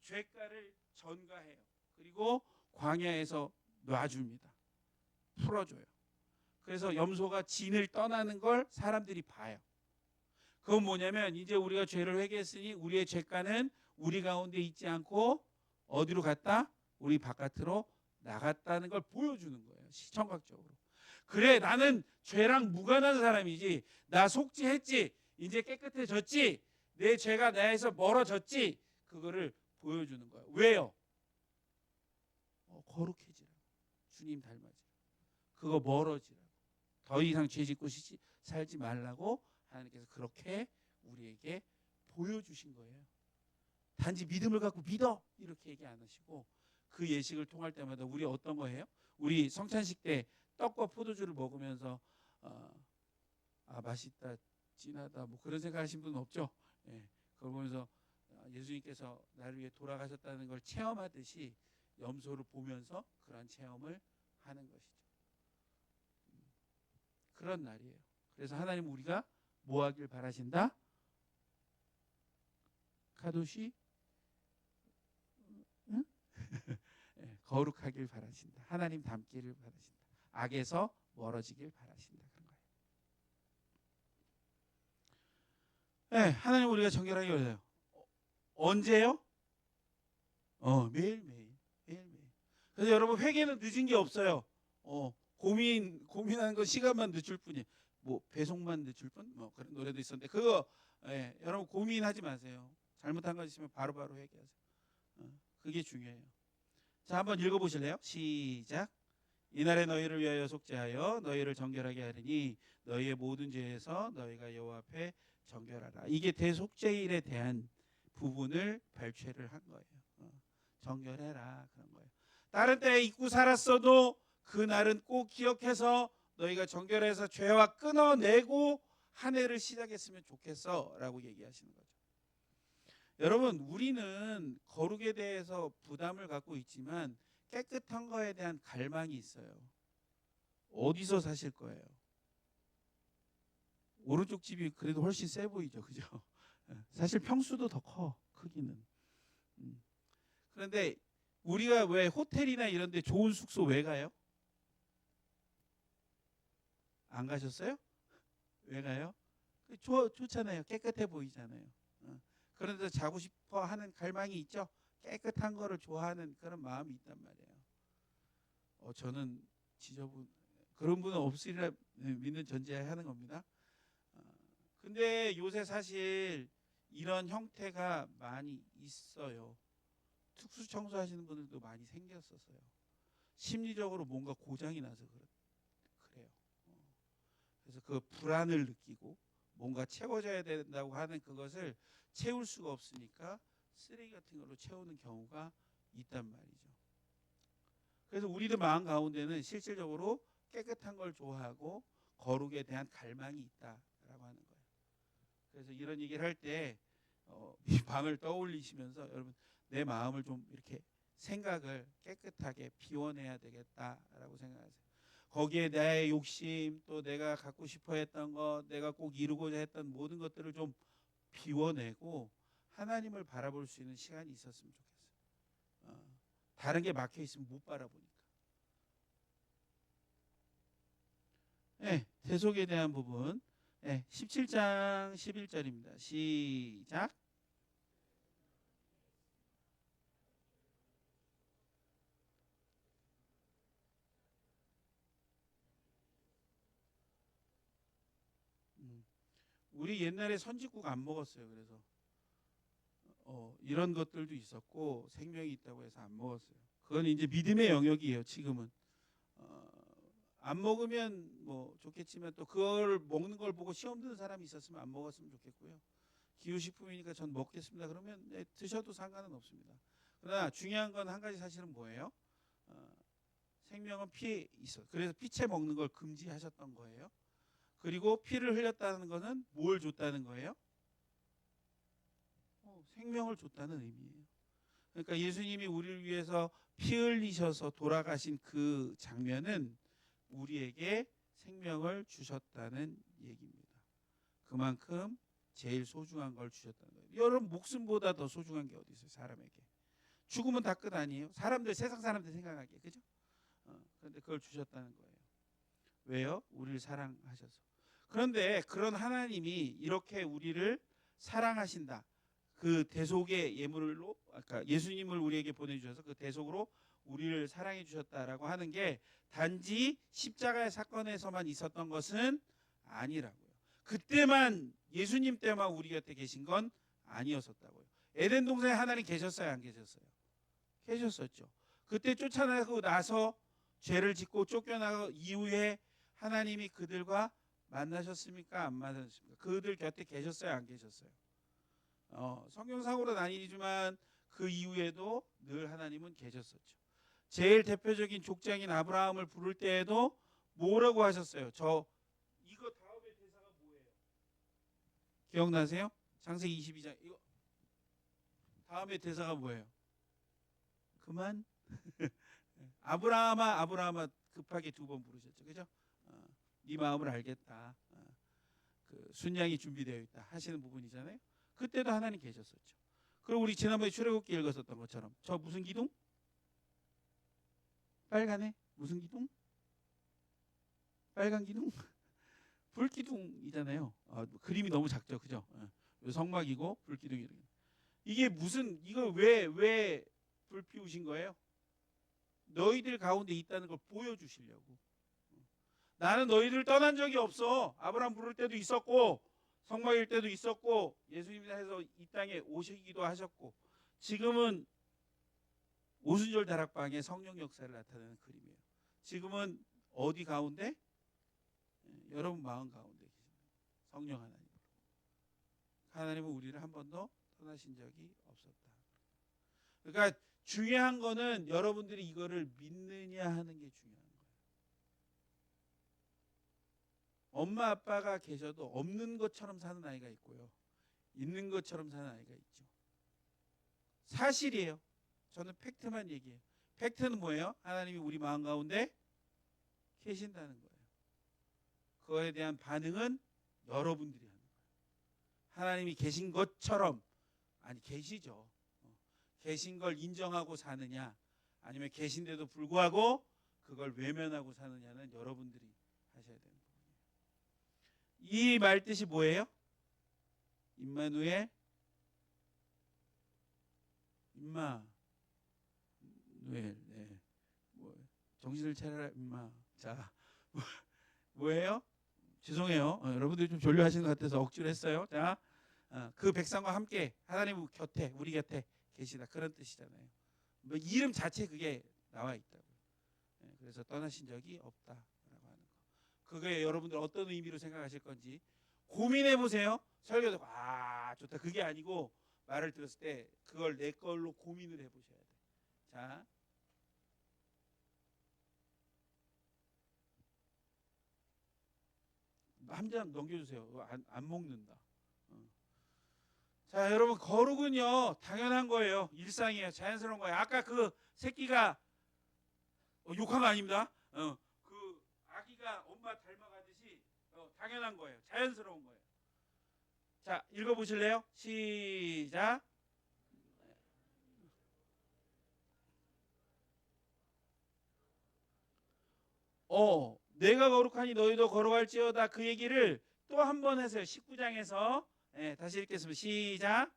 죄가를 전가해요. 그리고 광야에서 놔줍니다. 풀어줘요. 그래서 염소가 진을 떠나는 걸 사람들이 봐요. 그건 뭐냐면 이제 우리가 죄를 회개했으니 우리의 죄가는 우리 가운데 있지 않고 어디로 갔다? 우리 바깥으로 나갔다는 걸 보여주는 거예요. 시청각적으로. 그래 나는 죄랑 무관한 사람이지. 나 속죄했지. 이제 깨끗해졌지. 내 죄가 나에서 멀어졌지. 그거를 보여주는 거예요. 왜요? 거룩해지라고. 주님 닮아지라고. 그거 멀어지라고. 더 이상 죄 짓고 살지 말라고 하나님께서 그렇게 우리에게 보여주신 거예요. 단지 믿음을 갖고 믿어 이렇게 얘기 안 하시고 그 예식을 통할 때마다 우리 어떤 거 해요? 우리 성찬식 때 떡과 포도주를 먹으면서 맛있다 진하다 뭐 그런 생각하신 분은 없죠? 예, 그걸 보면서 예수님께서 나를 위해 돌아가셨다는 걸 체험하듯이 염소를 보면서 그런 체험을 하는 것이죠. 그런 날이에요. 그래서 하나님 우리가 뭐 하길 바라신다? 카도시 응? 거룩하길 바라신다. 하나님 닮기를 바라신다. 악에서 멀어지길 바라신다. 그런 거예요. 네, 하나님 우리가 정결하게 그래요. 언제요? 매일매일. 그래서 여러분 회개는 늦은 게 없어요. 고민하는 건 시간만 늦출 뿐이에요. 뭐 배송만 늦출 뿐? 뭐 그런 노래도 있었는데 그거 여러분 고민하지 마세요. 잘못한 거 있으면 바로바로 회개하세요. 그게 중요해요. 자, 한번 읽어보실래요? 시작. 이날에 너희를 위하여 속죄하여 너희를 정결하게 하리니 너희의 모든 죄에서 너희가 여호와 앞에 정결하라. 이게 대속죄일에 대한 부분을 발췌를 한 거예요. 정결해라 그런 거예요. 다른 때에 잊고 살았어도 그 날은 꼭 기억해서 너희가 정결해서 죄와 끊어내고 한 해를 시작했으면 좋겠어라고 얘기하시는 거죠. 여러분 우리는 거룩에 대해서 부담을 갖고 있지만 깨끗한 거에 대한 갈망이 있어요. 어디서 사실 거예요? 오른쪽 집이 그래도 훨씬 세 보이죠, 그죠? 사실 평수도 더 커 크기는. 그런데 우리가 왜 호텔이나 이런 데 좋은 숙소 왜 가요? 안 가셨어요? 왜 가요? 좋잖아요. 깨끗해 보이잖아요. 그런데 자고 싶어 하는 갈망이 있죠. 깨끗한 거를 좋아하는 그런 마음이 있단 말이에요. 저는 지저분 그런 분은 없으리라 믿는 전제에 하는 겁니다. 근데 요새 사실 이런 형태가 많이 있어요. 특수 청소하시는 분들도 많이 생겼어서요. 심리적으로 뭔가 고장이 나서 그래요. 그래서 그 불안을 느끼고 뭔가 채워져야 된다고 하는 그것을 채울 수가 없으니까 쓰레기 같은 걸로 채우는 경우가 있단 말이죠. 그래서 우리들 마음 가운데는 실질적으로 깨끗한 걸 좋아하고 거룩에 대한 갈망이 있다라고 하는 거예요. 그래서 이런 얘기를 할 때 이 방을 떠올리시면서 여러분 내 마음을 좀 이렇게 생각을 깨끗하게 비워내야 되겠다라고 생각하세요. 거기에 나의 욕심 또 내가 갖고 싶어 했던 것 내가 꼭 이루고자 했던 모든 것들을 좀 비워내고 하나님을 바라볼 수 있는 시간이 있었으면 좋겠어요. 다른 게 막혀 있으면 못 바라보니까. 네, 대속에 대한 부분. 네, 17장 11절입니다. 시작. 우리 옛날에 선지국 안 먹었어요. 그래서 이런 것들도 있었고 생명이 있다고 해서 안 먹었어요. 그건 이제 믿음의 영역이에요. 지금은 안 먹으면 뭐 좋겠지만 또 그걸 먹는 걸 보고 시험 드는 사람이 있었으면 안 먹었으면 좋겠고요. 기후식품이니까 전 먹겠습니다. 그러면 네, 드셔도 상관은 없습니다. 그러나 중요한 건 한 가지 사실은 뭐예요? 생명은 피에 있어. 그래서 피채 먹는 걸 금지하셨던 거예요. 그리고 피를 흘렸다는 것은 뭘 줬다는 거예요? 생명을 줬다는 의미예요. 그러니까 예수님이 우리를 위해서 피 흘리셔서 돌아가신 그 장면은 우리에게 생명을 주셨다는 얘기입니다. 그만큼 제일 소중한 걸 주셨다는 거예요. 여러분 목숨보다 더 소중한 게 어디 있어요? 사람에게. 죽으면 다 끝 아니에요? 사람들 세상 사람들 생각하기에 그죠? 그런데 그걸 주셨다는 거예요. 왜요? 우리를 사랑하셔서. 그런데 그런 하나님이 이렇게 우리를 사랑하신다. 그 대속의 예물로 아까 예수님을 우리에게 보내주셔서 그 대속으로 우리를 사랑해 주셨다라고 하는 게 단지 십자가의 사건에서만 있었던 것은 아니라고요. 그때만 예수님 때만 우리 곁에 계신 건 아니었었다고요. 에덴 동산에 하나님 계셨어요, 안 계셨어요? 계셨었죠. 그때 쫓아나고 나서 죄를 짓고 쫓겨나고 이후에 하나님이 그들과 만나셨습니까? 안 만나셨습니까? 그들 곁에 계셨어요? 안 계셨어요? 성경상으로는 아니지만 그 이후에도 늘 하나님은 계셨었죠. 제일 대표적인 족장인 아브라함을 부를 때에도 뭐라고 하셨어요? 이거 다음에 대사가 뭐예요? 기억나세요? 창세기 22장 이거 다음에 대사가 뭐예요? 그만 아브라함아 급하게 2번 부르셨죠. 그죠? 네 마음을 알겠다. 그 순양이 준비되어 있다 하시는 부분이잖아요. 그때도 하나님 계셨었죠. 그리고 우리 지난번에 출애굽기 읽었었던 것처럼 저 무슨 기둥? 빨간에 무슨 기둥? 빨간 기둥? 불기둥이잖아요. 그림이 너무 작죠, 그죠? 성막이고 불기둥이 이게 무슨 이거 왜 불 피우신 거예요? 너희들 가운데 있다는 걸 보여주시려고. 나는 너희들 떠난 적이 없어. 아브라함 부를 때도 있었고 성막일 때도 있었고 예수님이 해서 이 땅에 오시기도 하셨고 지금은 오순절 다락방에 성령 역사를 나타내는 그림이에요. 지금은 어디 가운데? 여러분 마음 가운데 계십니다. 성령 하나님. 하나님은 우리를 한 번도 떠나신 적이 없었다. 그러니까 중요한 거는 여러분들이 이거를 믿느냐 하는 게 중요한 거예요. 엄마 아빠가 계셔도 없는 것처럼 사는 아이가 있고요. 있는 것처럼 사는 아이가 있죠. 사실이에요. 저는 팩트만 얘기해요. 팩트는 뭐예요? 하나님이 우리 마음 가운데 계신다는 거예요. 그거에 대한 반응은 여러분들이 하는 거예요. 하나님이 계신 것처럼 아니 계시죠. 계신 걸 인정하고 사느냐 아니면 계신데도 불구하고 그걸 외면하고 사느냐는 여러분들이 하셔야 되는 부분이에요. 이 말 뜻이 뭐예요? 임마누엘 네. 정신을 차려라 임마. 자 뭐예요? 죄송해요. 여러분들이 좀 졸려하시는 것 같아서 억지로 했어요. 자, 그 백성과 함께 하나님 곁에 우리 곁에 계시다 그런 뜻이잖아요. 뭐 이름 자체 그게 나와 있다고요. 그래서 떠나신 적이 없다라고 하는 거. 그게 여러분들 어떤 의미로 생각하실 건지 고민해 보세요. 설교 듣고 좋다 그게 아니고 말을 들었을 때 그걸 내 걸로 고민을 해보셔야 돼. 자. 한 잔 넘겨주세요. 안 먹는다. 자, 여러분 거룩은요 당연한 거예요. 일상이에요. 자연스러운 거예요. 아까 그 새끼가 욕한 거 아닙니다. 그 아기가 엄마 닮아가듯이 당연한 거예요. 자연스러운 거예요. 자, 읽어보실래요? 시작. 내가 거룩하니 너희도 거룩할지어다. 그 얘기를 또 한 번 해서요. 19장에서 다시 읽겠습니다. 시작.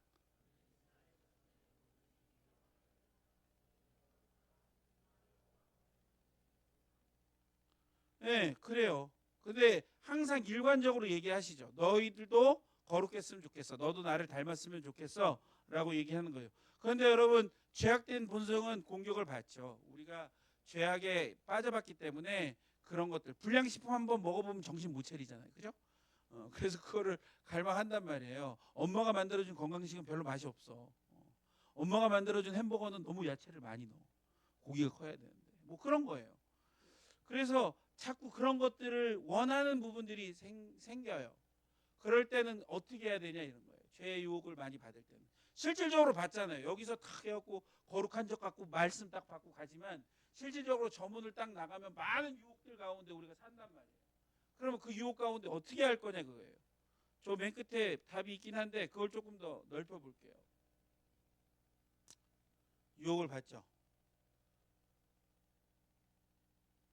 그래요. 근데 항상 일관적으로 얘기하시죠. 너희들도 거룩했으면 좋겠어. 너도 나를 닮았으면 좋겠어. 라고 얘기하는 거예요. 그런데 여러분, 죄악된 본성은 공격을 받죠. 우리가 죄악에 빠져봤기 때문에 그런 것들, 불량식품 한번 먹어보면 정신 못 차리잖아요. 그죠? 그래서 그거를 갈망한단 말이에요. 엄마가 만들어준 건강식은 별로 맛이 없어. 엄마가 만들어준 햄버거는 너무 야채를 많이 넣어. 고기가 커야 되는데. 뭐 그런 거예요. 그래서 자꾸 그런 것들을 원하는 부분들이 생겨요. 그럴 때는 어떻게 해야 되냐 이런 거예요. 죄의 유혹을 많이 받을 때는. 실질적으로 받잖아요. 여기서 탁 해갖고 거룩한 척 갖고 말씀 딱 받고 가지만 실질적으로 저 문을 딱 나가면 많은 유혹들 가운데 우리가 산단 말이에요. 그러면 그 유혹 가운데 어떻게 할 거냐 그거예요. 저 맨 끝에 답이 있긴 한데 그걸 조금 더 넓혀 볼게요. 유혹을 받죠.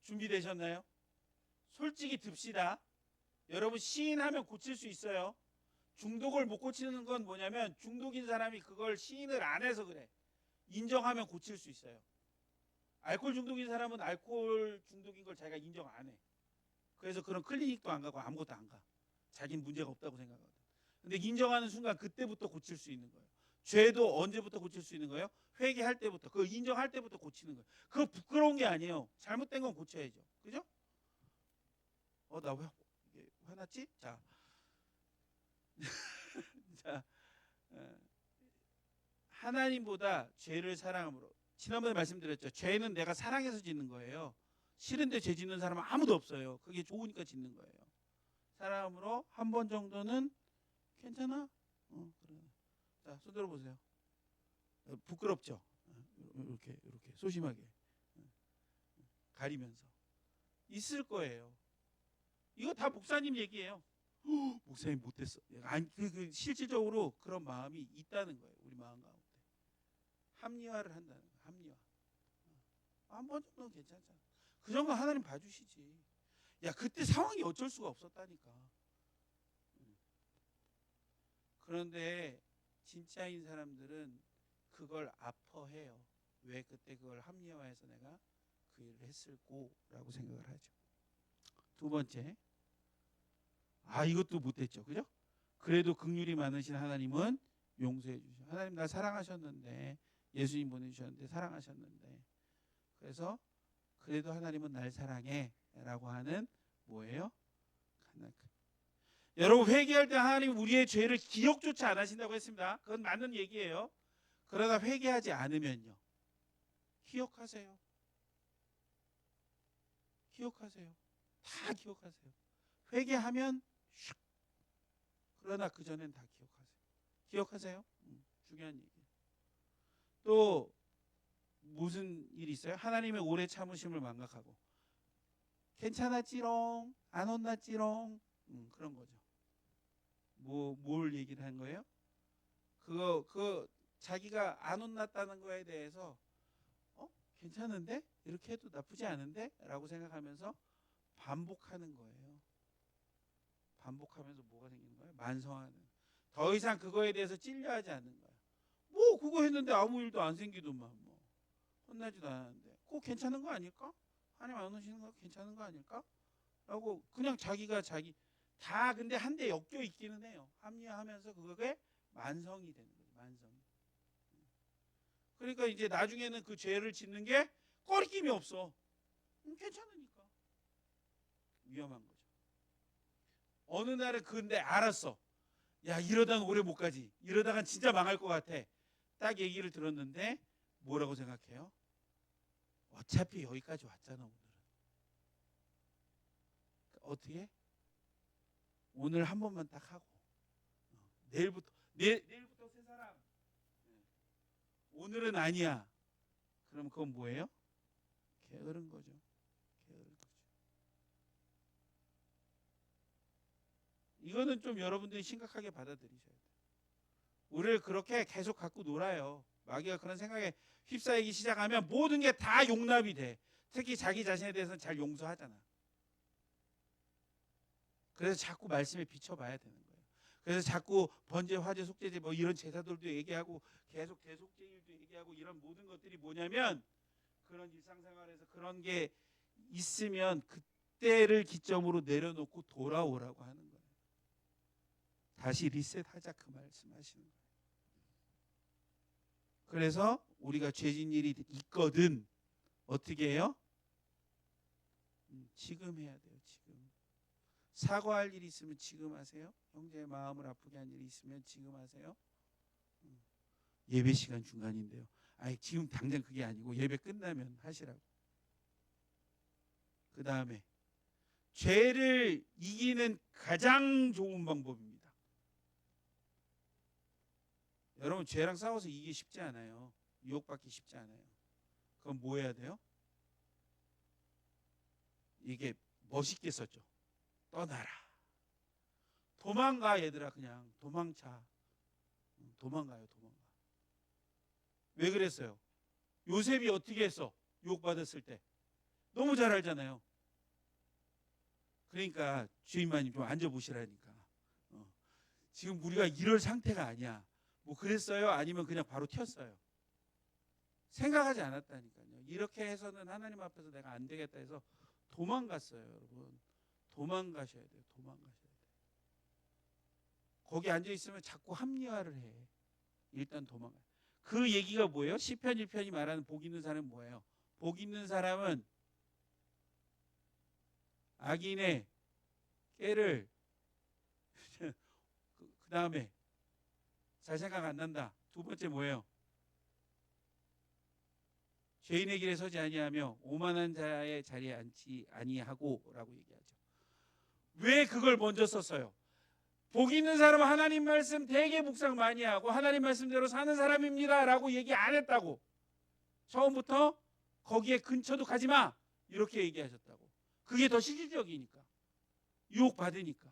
준비되셨나요? 솔직히 듭시다. 여러분 시인하면 고칠 수 있어요. 중독을 못 고치는 건 뭐냐면 중독인 사람이 그걸 시인을 안 해서 그래. 인정하면 고칠 수 있어요. 알코올 중독인 사람은 알코올 중독인 걸 자기가 인정 안 해. 그래서 그런 클리닉도 안 가고 아무것도 안 가. 자기는 문제가 없다고 생각하거든. 근데 인정하는 순간 그때부터 고칠 수 있는 거예요. 죄도 언제부터 고칠 수 있는 거예요? 회개할 때부터. 그거 인정할 때부터 고치는 거예요. 그거 부끄러운 게 아니에요. 잘못된 건 고쳐야죠. 그죠? 나 왜 화났지? 자, 자, 하나님보다 죄를 사랑함으로. 지난번에 말씀드렸죠. 죄는 내가 사랑해서 짓는 거예요. 싫은데 죄 짓는 사람은 아무도 없어요. 그게 좋으니까 짓는 거예요. 사랑함으로 한 번 정도는 괜찮아? 그래. 자, 손 들어보세요. 부끄럽죠? 이렇게 소심하게 가리면서 있을 거예요. 이거 다 목사님 얘기예요. 목사님 못됐어. 아니, 실질적으로 그런 마음이 있다는 거예요. 우리 마음 가운데 합리화를 한다는 거예요. 합리화. 한 번 정도는 괜찮잖아. 그 정도 하나님 봐주시지. 야, 그때 상황이 어쩔 수가 없었다니까. 그런데 진짜인 사람들은 그걸 아퍼해요. 왜 그때 그걸 합리화해서 내가 그 일을 했을꼬라고 생각을 하죠. 두 번째, 이것도 못했죠, 그죠? 그래도 긍휼이 많으신 하나님은 용서해 주셔. 하나님 나 사랑하셨는데, 예수님 보내주셨는데 사랑하셨는데, 그래서 그래도 하나님은 날 사랑해라고 하는 뭐예요? 여러분 회개할 때 하나님 우리의 죄를 기억조차 안 하신다고 했습니다. 그건 맞는 얘기예요. 그러나 회개하지 않으면요. 기억하세요. 기억하세요. 다 기억하세요. 회개하면 슉. 그러나 그 전엔 다 기억하세요. 기억하세요? 중요한 얘기예요. 또 무슨 일이 있어요? 하나님의 오래 참으심을 망각하고 괜찮았지롱 안 혼났지롱 그런 거죠. 뭘 얘기를 한 거예요? 그거 자기가 안 혼났다는 거에 대해서 괜찮은데? 이렇게 해도 나쁘지 않은데? 라고 생각하면서 반복하는 거예요. 반복하면서 뭐가 생기는 거예요? 만성하는. 더 이상 그거에 대해서 찔려하지 않는 거예요. 뭐 그거 했는데 아무 일도 안 생기더만 뭐 혼나지도 않았는데 그거 괜찮은 거 아닐까? 하나님 안 오시는 거 괜찮은 거 아닐까? 라고 그냥 자기가 다 근데 한데 엮여 있기는 해요. 합리화하면서 그게 만성이 되는 거예요. 만성이. 그러니까 이제 나중에는 그 죄를 짓는 게 꺼리낌이 없어. 괜찮으니까. 위험한 거죠. 어느 날은 근데 알았어. 야 이러다가 오래 못 가지. 이러다간 진짜 망할 것 같아. 딱 얘기를 들었는데 뭐라고 생각해요? 어차피 여기까지 왔잖아 오늘은. 어떻게? 오늘 한 번만 딱 하고 내일부터 새 사람. 오늘은 아니야. 그럼 그건 뭐예요? 게으른 거죠. 게으른 거죠. 이거는 좀 여러분들이 심각하게 받아들이셔야 돼요. 우리를 그렇게 계속 갖고 놀아요. 마귀가 그런 생각에 휩싸이기 시작하면 모든 게 다 용납이 돼. 특히 자기 자신에 대해서는 잘 용서하잖아. 그래서 자꾸 말씀에 비춰봐야 되는 거예요. 그래서 자꾸 번제, 화제, 속죄제 뭐 이런 제사들도 얘기하고 계속 대속죄일도 얘기하고 이런 모든 것들이 뭐냐면 그런 일상생활에서 그런 게 있으면 그때를 기점으로 내려놓고 돌아오라고 하는 거예요. 다시 리셋하자 그 말씀하시는 거예요. 그래서 우리가 죄진 일이 있거든 어떻게 해요? 지금 해야 돼요. 지금 사과할 일이 있으면 지금 하세요. 형제의 마음을 아프게 한 일이 있으면 지금 하세요. 예배 시간 중간인데요. 아니 지금 당장 그게 아니고 예배 끝나면 하시라고. 그 다음에 죄를 이기는 가장 좋은 방법입니다. 여러분 죄랑 싸워서 이기기 쉽지 않아요. 유혹받기 쉽지 않아요. 그럼 뭐 해야 돼요? 이게 멋있게 썼죠. 떠나라. 도망가 얘들아. 그냥 도망차. 도망가요. 도망가. 왜 그랬어요? 요셉이 어떻게 했어? 유혹받았을 때. 너무 잘 알잖아요. 그러니까 주인마님 좀 앉아보시라니까. 지금 우리가 이럴 상태가 아니야. 뭐 그랬어요? 아니면 그냥 바로 튀었어요? 생각하지 않았다니까요. 이렇게 해서는 하나님 앞에서 내가 안 되겠다 해서 도망갔어요. 여러분. 도망가셔야 돼요. 도망가셔야 돼요. 거기 앉아있으면 자꾸 합리화를 해. 일단 도망가요. 그 얘기가 뭐예요? 시편 1편이 말하는 복 있는 사람은 뭐예요? 복 있는 사람은 악인의 깨를 그 다음에 잘 생각 안 난다. 두 번째 뭐예요? 죄인의 길에 서지 아니하며 오만한 자의 자리에 앉지 아니하고라고 얘기하죠. 왜 그걸 먼저 썼어요? 복 있는 사람은 하나님 말씀 되게 묵상 많이 하고 하나님 말씀대로 사는 사람입니다라고 얘기 안 했다고. 처음부터 거기에 근처도 가지 마 이렇게 얘기하셨다고. 그게 더 실질적이니까. 유혹받으니까.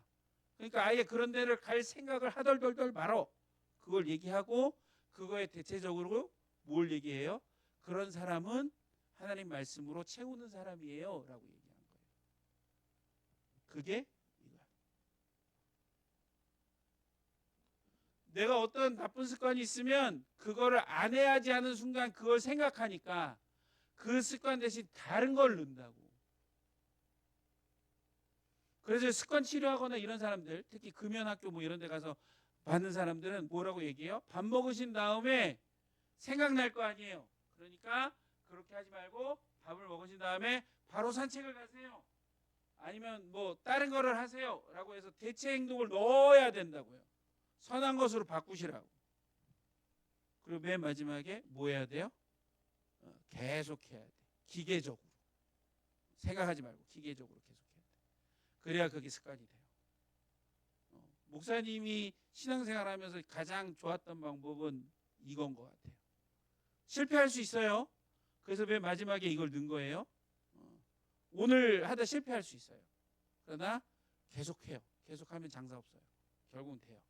그러니까 아예 그런 데를 갈 생각을 하덜덜덜 말어. 그걸 얘기하고 그거에 대체적으로 뭘 얘기해요? 그런 사람은 하나님 말씀으로 채우는 사람이에요 라고 얘기한 거예요. 그게 이거야. 내가 어떤 나쁜 습관이 있으면 그거를 안 해야지 하는 순간 그걸 생각하니까 그 습관 대신 다른 걸 넣는다고. 그래서 습관 치료하거나 이런 사람들, 특히 금연학교 뭐 이런 데 가서 받는 사람들은 뭐라고 얘기해요? 밥 먹으신 다음에 생각날 거 아니에요. 그러니까 그렇게 하지 말고 밥을 먹으신 다음에 바로 산책을 가세요. 아니면 뭐 다른 거를 하세요 라고 해서 대체 행동을 넣어야 된다고요. 선한 것으로 바꾸시라고. 그리고 맨 마지막에 뭐 해야 돼요? 계속 해야 돼. 기계적으로. 생각하지 말고 기계적으로 계속 해야 돼. 그래야 그게 습관이 돼요. 목사님이 신앙생활하면서 가장 좋았던 방법은 이건 것 같아요. 실패할 수 있어요. 그래서 맨 마지막에 이걸 넣은 거예요. 오늘 하다 실패할 수 있어요. 그러나 계속해요. 계속하면 장사 없어요. 결국은 돼요.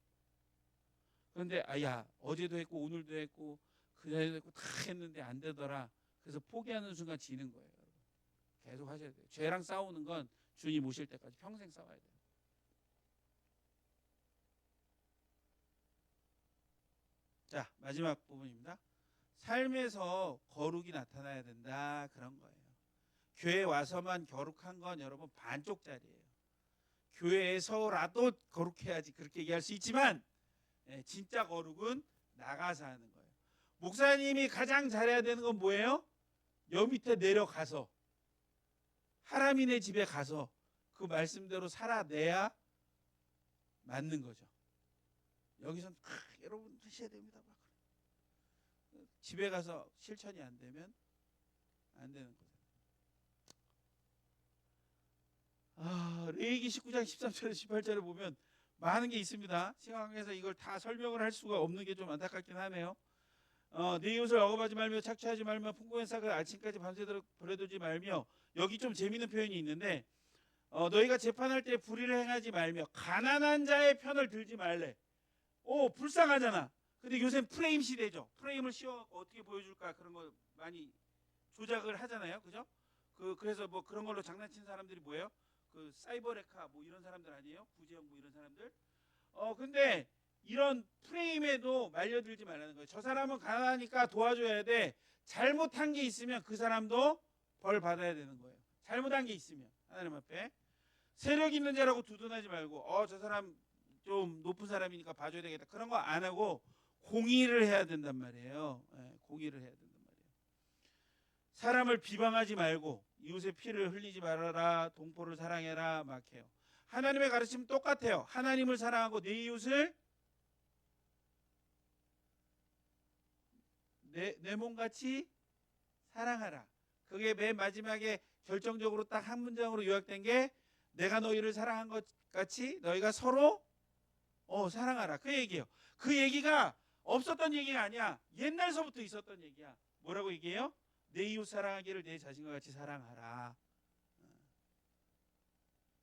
그런데 아야 어제도 했고 오늘도 했고 그날도 했고 다 했는데 안 되더라. 그래서 포기하는 순간 지는 거예요. 계속 하셔야 돼요. 죄랑 싸우는 건 주님 오실 때까지 평생 싸워야 돼요. 자, 마지막 부분입니다. 삶에서 거룩이 나타나야 된다 그런 거예요. 교회 와서만 거룩한 건 여러분 반쪽짜리예요. 교회에서라도 거룩해야지 그렇게 얘기할 수 있지만 진짜 거룩은 나가서 하는 거예요. 목사님이 가장 잘해야 되는 건 뭐예요? 여 밑에 내려가서 하람이네 집에 가서 그 말씀대로 살아내야 맞는 거죠. 여기서는 여러분 하셔야 됩니다. 집에 가서 실천이 안 되면 안 되는 거죠. 레위기 19장 13절에 18절에 보면 많은 게 있습니다. 시간 관계에서 이걸 다 설명을 할 수가 없는 게 좀 안타깝긴 하네요. 네 이웃을 억압하지 말며 착취하지 말며 풍부한 싹을 아침까지 밤새도록 버려두지 말며 여기 좀 재미있는 표현이 있는데 너희가 재판할 때 불의를 행하지 말며 가난한 자의 편을 들지 말래. 불쌍하잖아. 근데 요새 프레임 시대죠. 프레임을 씌워 어떻게 보여줄까 그런 거 많이 조작을 하잖아요. 그죠? 그래서 뭐 그런 걸로 장난치는 사람들이 뭐예요? 그 사이버레카 뭐 이런 사람들 아니에요? 구제형 뭐 이런 사람들. 근데 이런 프레임에도 말려들지 말라는 거예요. 저 사람은 가난하니까 도와줘야 돼. 잘못한 게 있으면 그 사람도 벌 받아야 되는 거예요. 잘못한 게 있으면 하나님 앞에 세력 있는 자라고 두둔하지 말고 저 사람 좀 높은 사람이니까 봐줘야 되겠다. 그런 거 안 하고 공의를 해야 된단 말이에요. 공의를 해야 된단 말이에요. 사람을 비방하지 말고 이웃의 피를 흘리지 말아라. 동포를 사랑해라. 막 해요. 하나님의 가르침은 똑같아요. 하나님을 사랑하고 내 이웃을 내 몸같이 사랑하라. 그게 맨 마지막에 결정적으로 딱 한 문장으로 요약된 게 내가 너희를 사랑한 것 같이 너희가 서로 사랑하라. 그 얘기예요. 그 얘기가 없었던 얘기가 아니야. 옛날서부터 있었던 얘기야. 뭐라고 얘기해요? 내 이웃 사랑하기를 내 자신과 같이 사랑하라.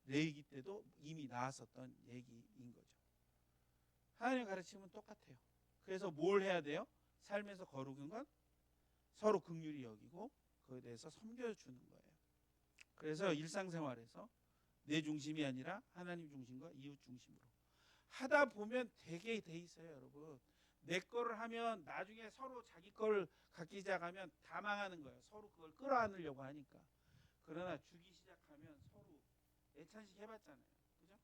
레위기 때도 이미 나왔었던 얘기인 거죠. 하나님의 가르침은 똑같아요. 그래서 뭘 해야 돼요? 삶에서 거룩한 건 서로 긍휼히 여기고 그에 대해서 섬겨주는 거예요. 그래서 일상생활에서 내 중심이 아니라 하나님 중심과 이웃 중심으로 하다 보면 되게 돼 있어요, 여러분. 내 거를 하면 나중에 서로 자기 거를 갖기 시작하면 다 망하는 거예요. 서로 그걸 끌어안으려고 하니까. 그러나 주기 시작하면 서로 애찬식 해봤잖아요. 그죠?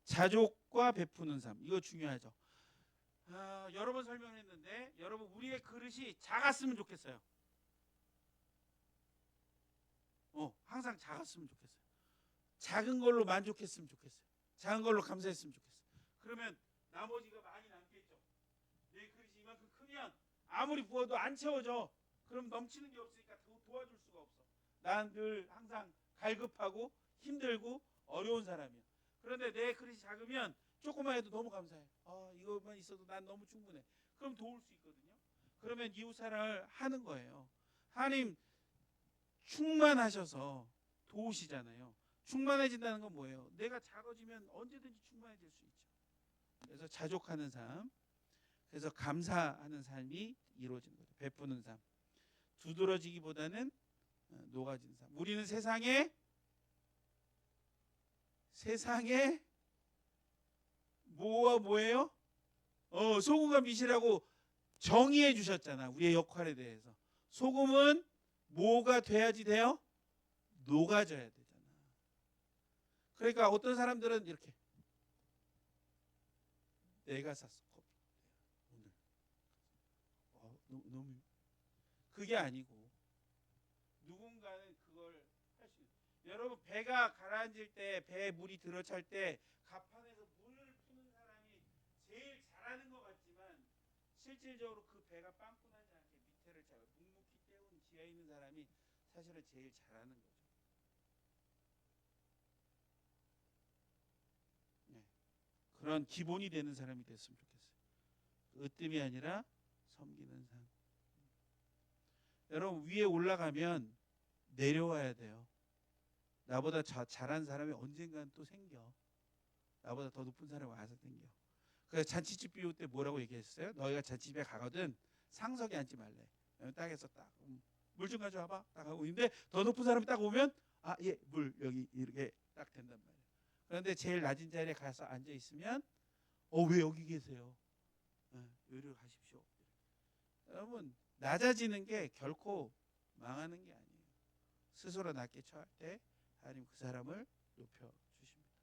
자족과 베푸는 삶. 이거 중요하죠. 여러 번 설명했는데 여러분 우리의 그릇이 작았으면 좋겠어요. 항상 작았으면 좋겠어요. 작은 걸로 만족했으면 좋겠어요. 작은 걸로 감사했으면 좋겠어요. 그러면 나머지가 많이 남겠죠. 내 그릇이 이만큼 크면 아무리 부어도 안 채워져. 그럼 넘치는 게 없으니까 도와줄 수가 없어. 난 늘 항상 갈급하고 힘들고 어려운 사람이야. 그런데 내 그릇이 작으면 조금만 해도 너무 감사해. 이것만 있어도 난 너무 충분해. 그럼 도울 수 있거든요. 그러면 이웃사랑을 하는 거예요. 하나님 충만하셔서 도우시잖아요. 충만해진다는 건 뭐예요? 내가 작아지면 언제든지 충만해질 수 있죠. 그래서 자족하는 삶, 그래서 감사하는 삶이 이루어지는 거죠. 베푸는 삶. 두드러지기보다는 녹아진 삶. 우리는 세상에 뭐예요? 소금과 미시라고 정의해 주셨잖아. 우리의 역할에 대해서. 소금은 뭐가 돼야지 돼요? 녹아져야 되잖아. 그러니까 어떤 사람들은 이렇게 내가 샀어 오늘 너무 그게 아니고 누군가는 그걸 할 수 있어요. 여러분 배가 가라앉을 때 배에 물이 들어찰 때 갑판에서 물을 푸는 사람이 제일 잘하는 것 같지만 실질적으로 그 배가 빵꾸 나지 않게 밑에를 잘 묵묵히 때우는 지하에 있는 사람이 사실은 제일 잘하는 거죠. 네. 그런 기본이 되는 사람이 됐으면 좋겠어요. 으뜸이 아니라 섬기는 삶. 여러분 위에 올라가면 내려와야 돼요. 나보다 잘한 사람이 언젠가는 또 생겨. 나보다 더 높은 사람이 와서 생겨. 그래서 잔치집 비울 때 뭐라고 얘기했어요? 너희가 잔치집에 가거든 상석에 앉지 말래. 땅에서 딱 물 좀 가져와봐. 딱 하고 있는데 더 높은 사람이 딱 오면 물 여기 이렇게 딱 된단 말이에요. 그런데 제일 낮은 자리에 가서 앉아 있으면 왜 여기 계세요? 여기로 가십시오. 여러분 낮아지는 게 결코 망하는 게 아니에요. 스스로 낮게 처할 때 하나님 그 사람을 높여 주십니다.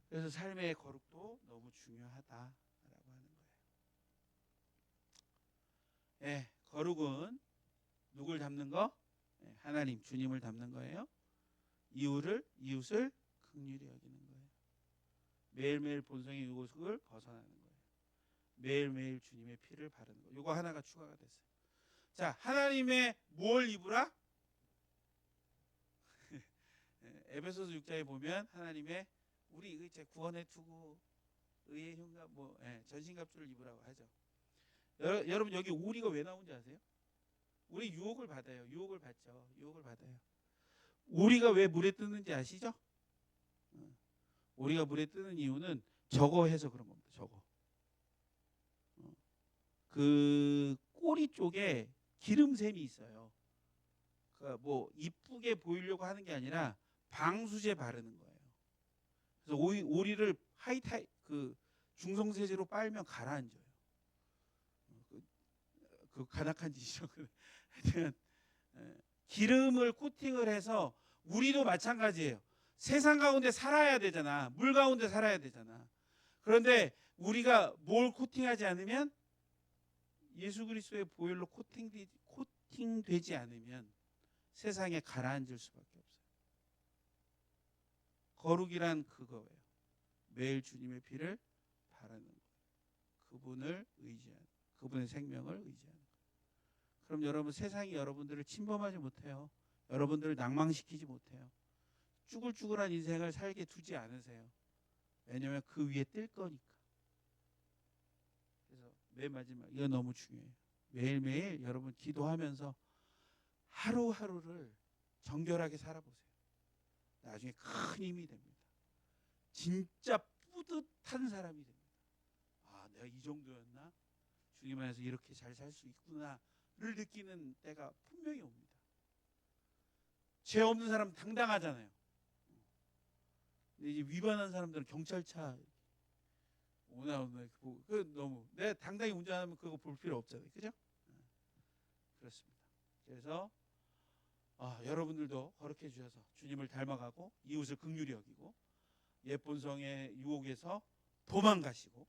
그래서 삶의 거룩도 너무 중요하다라고 하는 거예요. 거룩은 누굴 닮는 거? 하나님 주님을 닮는 거예요. 이웃을 긍휼히 여기는 거예요. 매일매일 본성의 유혹을 벗어나는 거예요. 매일매일 주님의 피를 바르는 거. 이거 하나가 추가가 됐어요. 자, 하나님의 뭘 입으라? 에베소서 6장에 보면 하나님의 우리 이제 구원의 투구, 의의 흉갑, 전신갑주를 입으라고 하죠. 여러분 여기 우리가 왜 나온지 아세요? 우리 유혹을 받아요. 유혹을 받죠. 유혹을 받아요. 오리가 왜 물에 뜨는지 아시죠? 오리가 물에 뜨는 이유는 저거 해서 그런 겁니다. 저거. 그 꼬리 쪽에 기름샘이 있어요. 그러니까 뭐 이쁘게 보이려고 하는 게 아니라 방수제 바르는 거예요. 그래서 오리를 그 중성세제로 빨면 가라앉아요. 그 간악한 짓이죠. 하여튼 기름을 코팅을 해서 우리도 마찬가지예요. 세상 가운데 살아야 되잖아. 물 가운데 살아야 되잖아. 그런데 우리가 뭘 코팅하지 않으면 예수 그리스도의 보혈로 코팅되지 않으면 세상에 가라앉을 수밖에 없어요. 거룩이란 그거예요. 매일 주님의 피를 바르는 거예요. 그분을 의지하는, 그분의 생명을 의지하는 거예요. 그럼 여러분, 세상이 여러분들을 침범하지 못해요. 여러분들을 낭망시키지 못해요. 쭈글쭈글한 인생을 살게 두지 않으세요. 왜냐하면 그 위에 뜰 거니까. 그래서 맨 마지막, 이거 너무 중요해요. 매일매일 여러분 기도하면서 하루하루를 정결하게 살아보세요. 나중에 큰 힘이 됩니다. 진짜 뿌듯한 사람이 됩니다. 아, 내가 이 정도였나? 주님 안에서 이렇게 잘 살 수 있구나를 느끼는 때가 분명히 옵니다. 죄 없는 사람 당당하잖아요. 근데 이제 위반한 사람들은 경찰차 오나 그 너무 내 당당히 운전하면 그거 볼 필요 없잖아요, 그죠? 그렇습니다. 그래서 여러분들도 거룩해 주셔서 주님을 닮아가고 이웃을 긍휼히 여기고 옛 본성의 유혹에서 도망가시고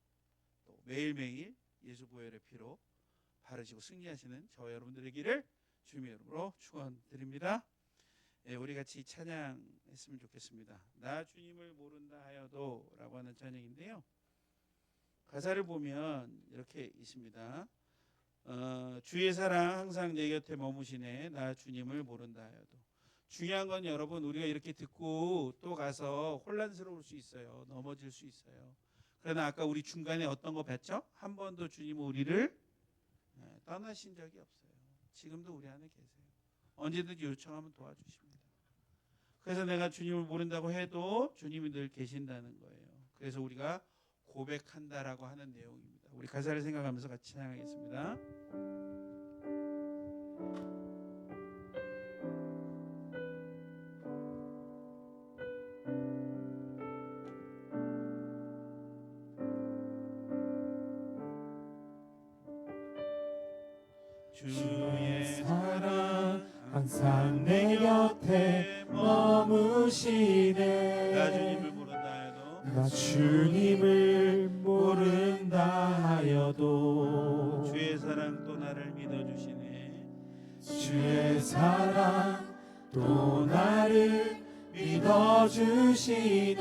또 매일매일 예수 보혈의 피로 바르시고 승리하시는 저와 여러분들 되기를 주님의 이름으로 축원드립니다. 우리 같이 찬양했으면 좋겠습니다. 나 주님을 모른다 하여도 라고 하는 찬양인데요, 가사를 보면 이렇게 있습니다. 주의 사랑 항상 내 곁에 머무시네, 나 주님을 모른다 하여도. 중요한 건 여러분, 우리가 이렇게 듣고 또 가서 혼란스러울 수 있어요. 넘어질 수 있어요. 그러나 아까 우리 중간에 어떤 거 뵀죠? 한 번도 주님은 우리를 떠나신 적이 없어요. 지금도 우리 안에 계세요. 언제든지 요청하면 도와주십니다. 그래서 내가 주님을 모른다고 해도 주님이 늘 계신다는 거예요. 그래서 우리가 고백한다라고 하는 내용입니다. 우리 가사를 생각하면서 같이 찬양하겠습니다. 주의 사랑 항상 내 곁에 머무시네. 나 주님을 모른다 해도 나 주님을 모른다 하여도 주의 사랑 또 나를 믿어주시네. 주의 사랑 또 나를 믿어주시네.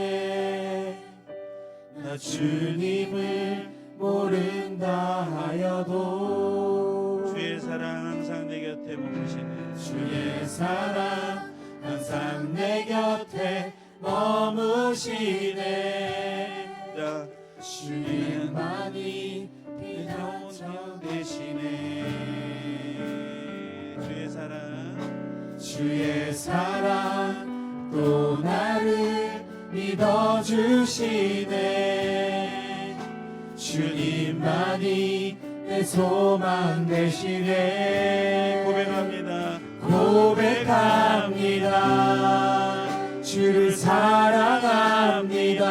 나 주님을 모른다 하여도 주의 사랑 항상 내 곁에 머무시네. 주의 사랑 항상 내 곁에 머무시네. 나 주님만이 비전정 되시네. 주의 사랑 또 나를 믿어주시네. 주님만이 내 소망 되시네. 고백합니다. 주를 사랑합니다.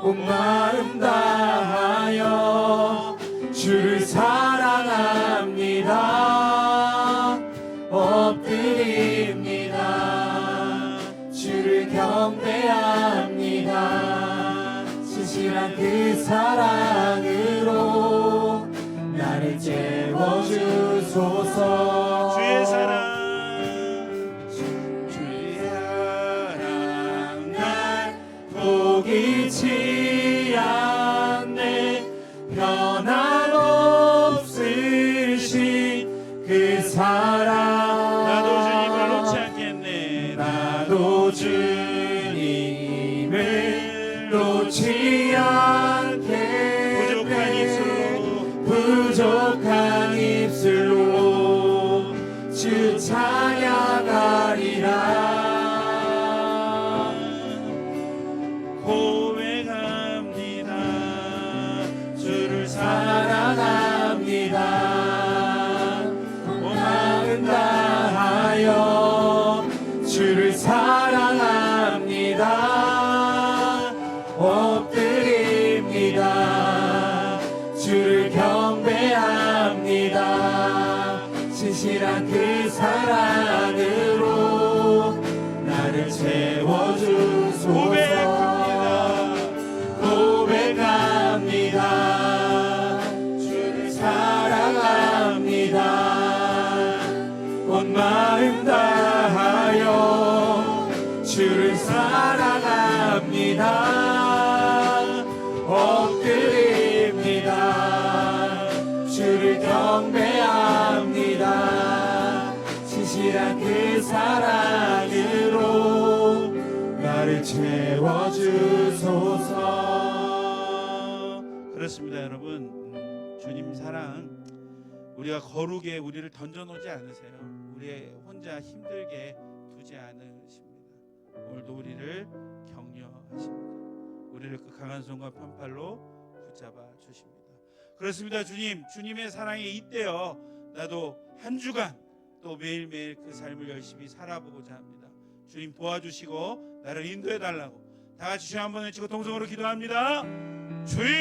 온 마음 다하여 주를 사랑합니다. 엎드립니다. 주를 경배합니다. 신실한 그 사랑으로 나를 채워주소서. 주의 사랑 날 포기치 않네. 변함없으신 그 사랑. 나도 주님을 놓지 않겠네. 나도 주님을 놓지 않겠네. 부족한 입술로 주를 찬양하리라. 고백합니다. 주를 사랑합니다. 온 마음 다하여 주를 사랑합니다. 엎드립니다. 주를 경배합니다. 진실한 그 사랑으로 나를 채워주소서. 고백합니다. 주를 사랑합니다. 온 마음 다하여 주를 사랑합니다. 엎드립니다. 주를 경배합니다. 진실한 그 사랑으로 나를 채워주소서. 그렇습니다, 여러분. 주님 사랑, 우리가 거룩에 우리를 던져놓지 않으세요. 우리 혼자 힘들게 두지 않으십니다. 오늘도 우리를 격려하십니다. 우리를 그 강한 손과 편팔로 붙잡아 주십니다. 그렇습니다, 주님. 주님의 사랑에 잇대어 나도 한 주간 또 매일매일 그 삶을 열심히 살아보고자 합니다. 주님 도와주시고 나를 인도해 달라고 다 같이 주여 한번 외치고 동성으로 기도합니다. 주여!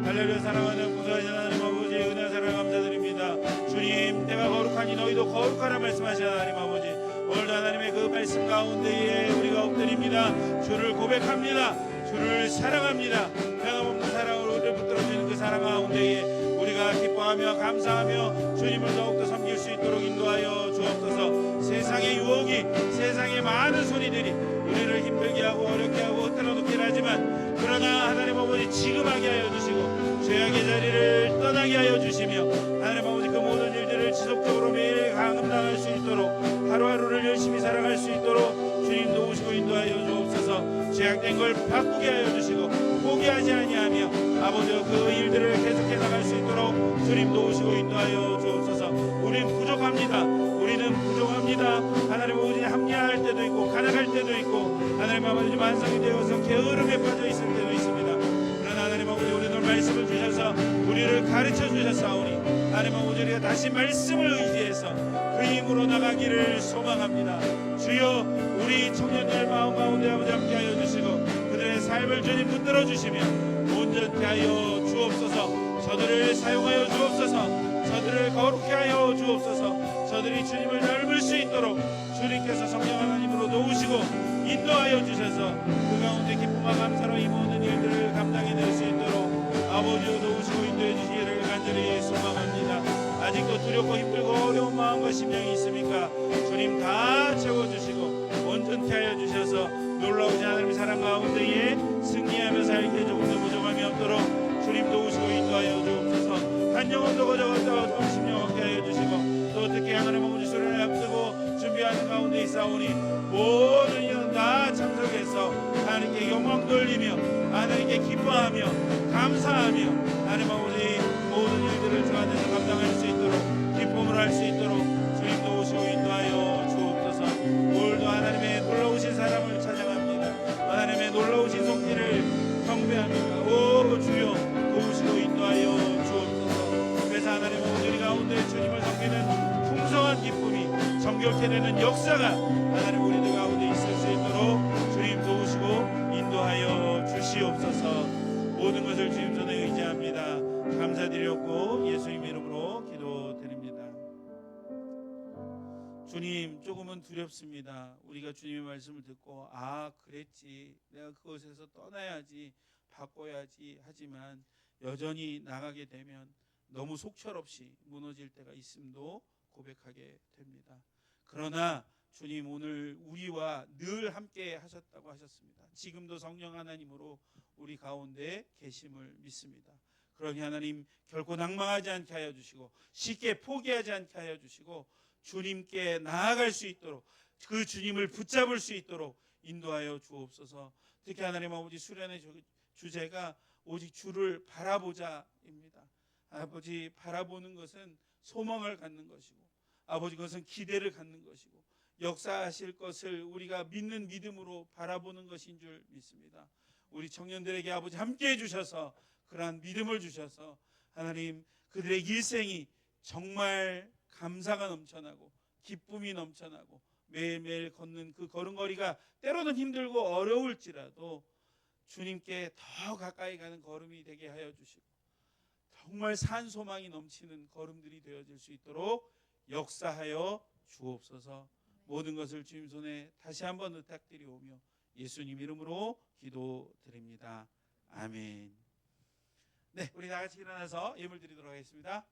할렐루야. 사랑하는 구주하신 하나님 아버지, 은혜 사랑 감사드립니다. 주님, 내가 거룩하니 너희도 거룩하라 말씀하신 하나님 아버지, 오늘도 하나님의 그 말씀 가운데에 우리가 엎드립니다. 주를 고백합니다. 주를 사랑합니다. 변함없는 사랑으로 우리를 붙들어주는 그 사랑 가운데에 우리가 기뻐하며 감사하며 주님을 더욱더 섬길 수 있도록 인도하여 주옵소서. 세상의 유혹이, 세상의 많은 소리들이 우리를 힘들게 하고 어렵게 하고 흔들어놓긴 하지만, 그러나 하나님 아버지 지금하게 하여 주시고 죄악의 자리를 떠나게 하여 주시며, 하나님 아버지 그 모든 일들을 지속적으로 매일 감당할 수 있도록, 하루하루를 열심히 살아갈 수 있도록 주님 도우시고 인도하여 주옵소서. 죄악된 걸 바꾸게 하여 주시고 포기하지 아니하며 아버지와 그 일들을 계속해 나갈 수 있도록 주님 도우시고 인도하여 주옵소서. 우리는 부족합니다. 우리는 부족합니다. 하나님 아버지 합리화할 때도 있고 가난할 때도 있고, 하나님 아버지 만성이 되어서 게으름에 빠져 있을 때도 있습니다. 그러나 하나님 아버지 우리는 말씀을 주셔서 우리를 가르쳐 주셨사오니, 하나님 아버지 우리가 다시 말씀을 의지해서 그 힘으로 나가기를 소망합니다. 주여, 우리 청년들 마음 가운데 아버지 함께하여 주시고 그들의 삶을 주님 붙들어 주시며 온전케 하여 주옵소서. 저들을 사용하여 주옵소서. 저들을 거룩케 하여 주옵소서. 저들이 주님을 닮을 수 있도록 주님께서 성령 하나님으로 도우시고 인도하여 주셔서 그 가운데 기쁨과 감사로 이 모든 일들을 감당해낼 수 있도록 아버지로 도우시고 인도해 주시기를 간절히 소망합니다. 아직도 두렵고 힘들고 어려운 마음과 심령이 있습니까? 주님 다 채워주시고 온전케 하여 주셔서 놀라우신 하나님의 사랑 가운데에 승리하며 살기에 조금도 부족함이 없도록 주님 도우시고 인도하여 주옵소서. 한 영혼도 거저거저 심령 얻게 하여 주시고, 또 특히 하나님 아버지 수련을 앞두고 준비하는 가운데 있사오니 모든 이는 다 참석해서 하나님께 영광 돌리며 하나님께 기뻐하며 감사하며 하나님 아버지 모든 일들을 주 안에서 감당할 수 있도록 기쁨을 할 수 있도록 주님 도우시고 인도하여 주옵소서. 오늘도 하나님의 놀라우신 사랑을 찬양합니다. 하나님의 놀라우신 손길을 경배합니다. 오 주여 도우시고 인도하여 주옵소서. 그래서 하나님 아버지 우리 가운데 주님을 섬기는 풍성한 기쁨이 정결케 되는 역사가 하나님 우리들 가운데 있을 수 있도록 주님 도우시고 인도하여 주시옵소서. 모든 것을 주님 손에 의지합니다. 감사드렸고 예수님 이름으로 기도드립니다. 주님, 조금은 두렵습니다. 우리가 주님의 말씀을 듣고 그랬지, 내가 그것에서 떠나야지, 바꿔야지 하지만 여전히 나가게 되면 너무 속절없이 무너질 때가 있음도 고백하게 됩니다. 그러나 주님 오늘 우리와 늘 함께 하셨다고 하셨습니다. 지금도 성령 하나님으로 우리 가운데 계심을 믿습니다. 그러니 하나님 결코 낭망하지 않게 하여 주시고 쉽게 포기하지 않게 하여 주시고 주님께 나아갈 수 있도록, 그 주님을 붙잡을 수 있도록 인도하여 주옵소서. 특히 하나님 아버지 수련의 주제가 오직 주를 바라보자입니다. 아버지, 바라보는 것은 소망을 갖는 것이고 아버지 그것은 기대를 갖는 것이고 역사하실 것을 우리가 믿는 믿음으로 바라보는 것인 줄 믿습니다. 우리 청년들에게 아버지 함께해 주셔서 그러한 믿음을 주셔서 하나님 그들의 일생이 정말 감사가 넘쳐나고 기쁨이 넘쳐나고 매일매일 걷는 그 걸음걸이가 때로는 힘들고 어려울지라도 주님께 더 가까이 가는 걸음이 되게 하여 주시고 정말 산소망이 넘치는 걸음들이 되어질 수 있도록 역사하여 주옵소서. 모든 것을 주님 손에 다시 한번 의탁드리오며 예수님 이름으로 기도드립니다. 아멘. 네, 우리 다 같이 일어나서 예물 드리도록 하겠습니다.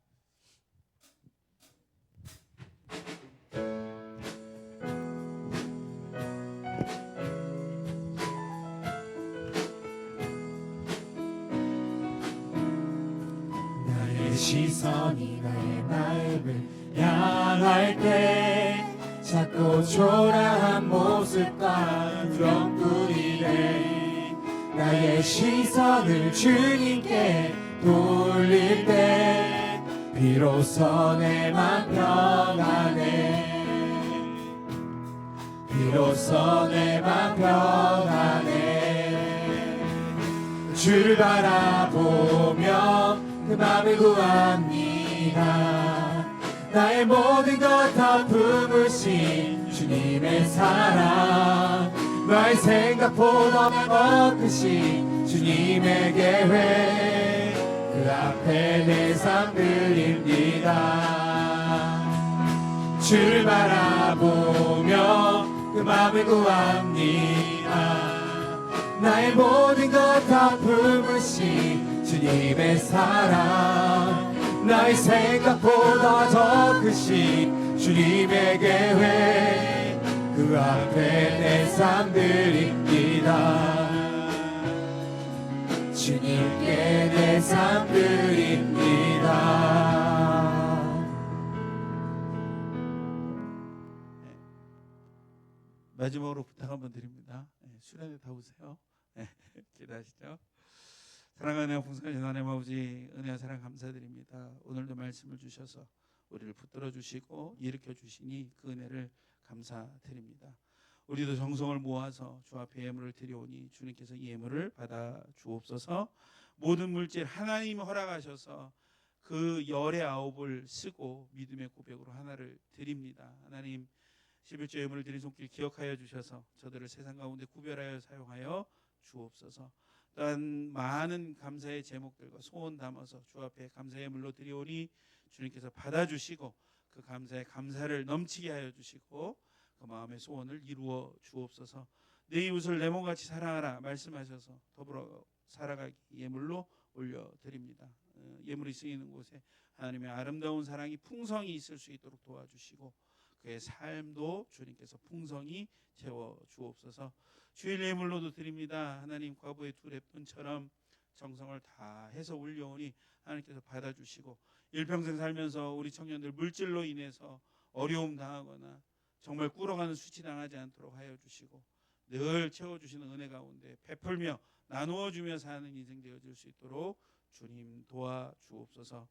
나의 시선이 나의 마음을 향할 때 작고 초라한 모습과 두려움뿐이네. 나의 시선을 주님께 돌릴 때 비로소 내 맘 평안해. 비로소 내 맘 평안해. 주를 바라보며 그 맘을 구합니다. 나의 모든 것 다 품으신 주님의 사랑, 나의 생각보다 더 크신 주님의 계획, 그 앞에 내 삶 드립니다. 주를 바라보며 그 맘을 구합니다. 나의 모든 것 다 품으신 주님의 사랑, 나의 생각보다 더 크신 주님의 계획, 그 앞에 내 삶 드립니다. 주님께 내 삶 드립니다. 마지막으로 부탁 한번 드립니다. 수련회 다 오세요. 기도하시죠. 사랑하는 풍성하신 하나님 아버지, 은혜와 사랑 감사드립니다. 오늘도 말씀을 주셔서 우리를 붙들어 주시고 일으켜 주시니 그 은혜를 감사드립니다. 우리도 정성을 모아서 주 앞에 예물을 드려오니 주님께서 이 예물을 받아 주옵소서. 모든 물질 하나님 허락하셔서 그 열의 아홉을 쓰고 믿음의 고백으로 하나를 드립니다. 하나님 11조 예물을 드린 손길 기억하여 주셔서 저들을 세상 가운데 구별하여 사용하여 주옵소서. 또한 많은 감사의 제목들과 소원 담아서 주 앞에 감사의 물로 드리오니 주님께서 받아주시고 그 감사의 감사를 넘치게 하여 주시고 그 마음의 소원을 이루어 주옵소서. 내 이웃을 내 몸같이 사랑하라 말씀하셔서 더불어 살아가기 예물로 올려드립니다. 예물이 쓰이는 곳에 하나님의 아름다운 사랑이 풍성히 있을 수 있도록 도와주시고 그의 삶도 주님께서 풍성히 채워 주옵소서. 주일 예물로도 드립니다. 하나님 과부의 두 랩돈처럼 정성을 다해서 올려오니 하나님께서 받아주시고 일평생 살면서 우리 청년들 물질로 인해서 어려움 당하거나 정말 꿇어가는 수치 당하지 않도록 하여 주시고 늘 채워주시는 은혜 가운데 베풀며 나누어주며 사는 인생 되어질 수 있도록 주님 도와주옵소서.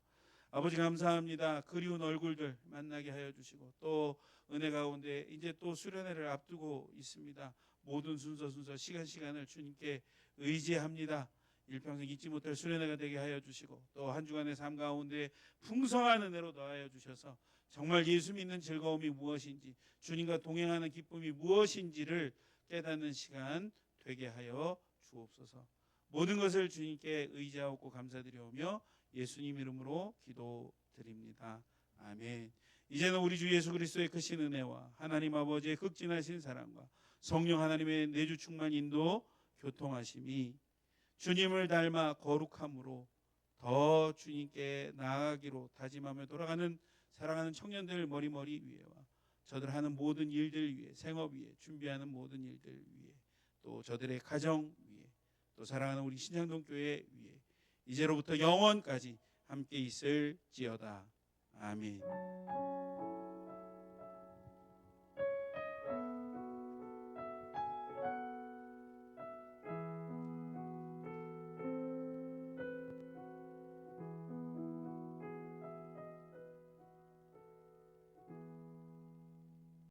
아버지 감사합니다. 그리운 얼굴들 만나게 하여 주시고 또 은혜 가운데 이제 또 수련회를 앞두고 있습니다. 모든 순서 시간을 주님께 의지합니다. 일평생 잊지 못할 수련회가 되게 하여 주시고 또 한 주간의 삶 가운데 풍성한 은혜로 더하여 주셔서 정말 예수 믿는 즐거움이 무엇인지 주님과 동행하는 기쁨이 무엇인지를 깨닫는 시간 되게 하여 주옵소서. 모든 것을 주님께 의지하고 감사드리오며 예수님 이름으로 기도드립니다. 아멘. 이제는 우리 주 예수 그리스도의 크신 은혜와 하나님 아버지의 극진하신 사랑과 성령 하나님의 내주 충만 인도 교통하심이 주님을 닮아 거룩함으로 더 주님께 나아가기로 다짐하며 돌아가는 사랑하는 청년들 머리머리 위에와 저들 하는 모든 일들 위에 생업 위에 준비하는 모든 일들 위에 또 저들의 가정 위에 또 사랑하는 우리 신창동 교회 위에 이제로부터 영원까지 함께 있을지어다. 아멘.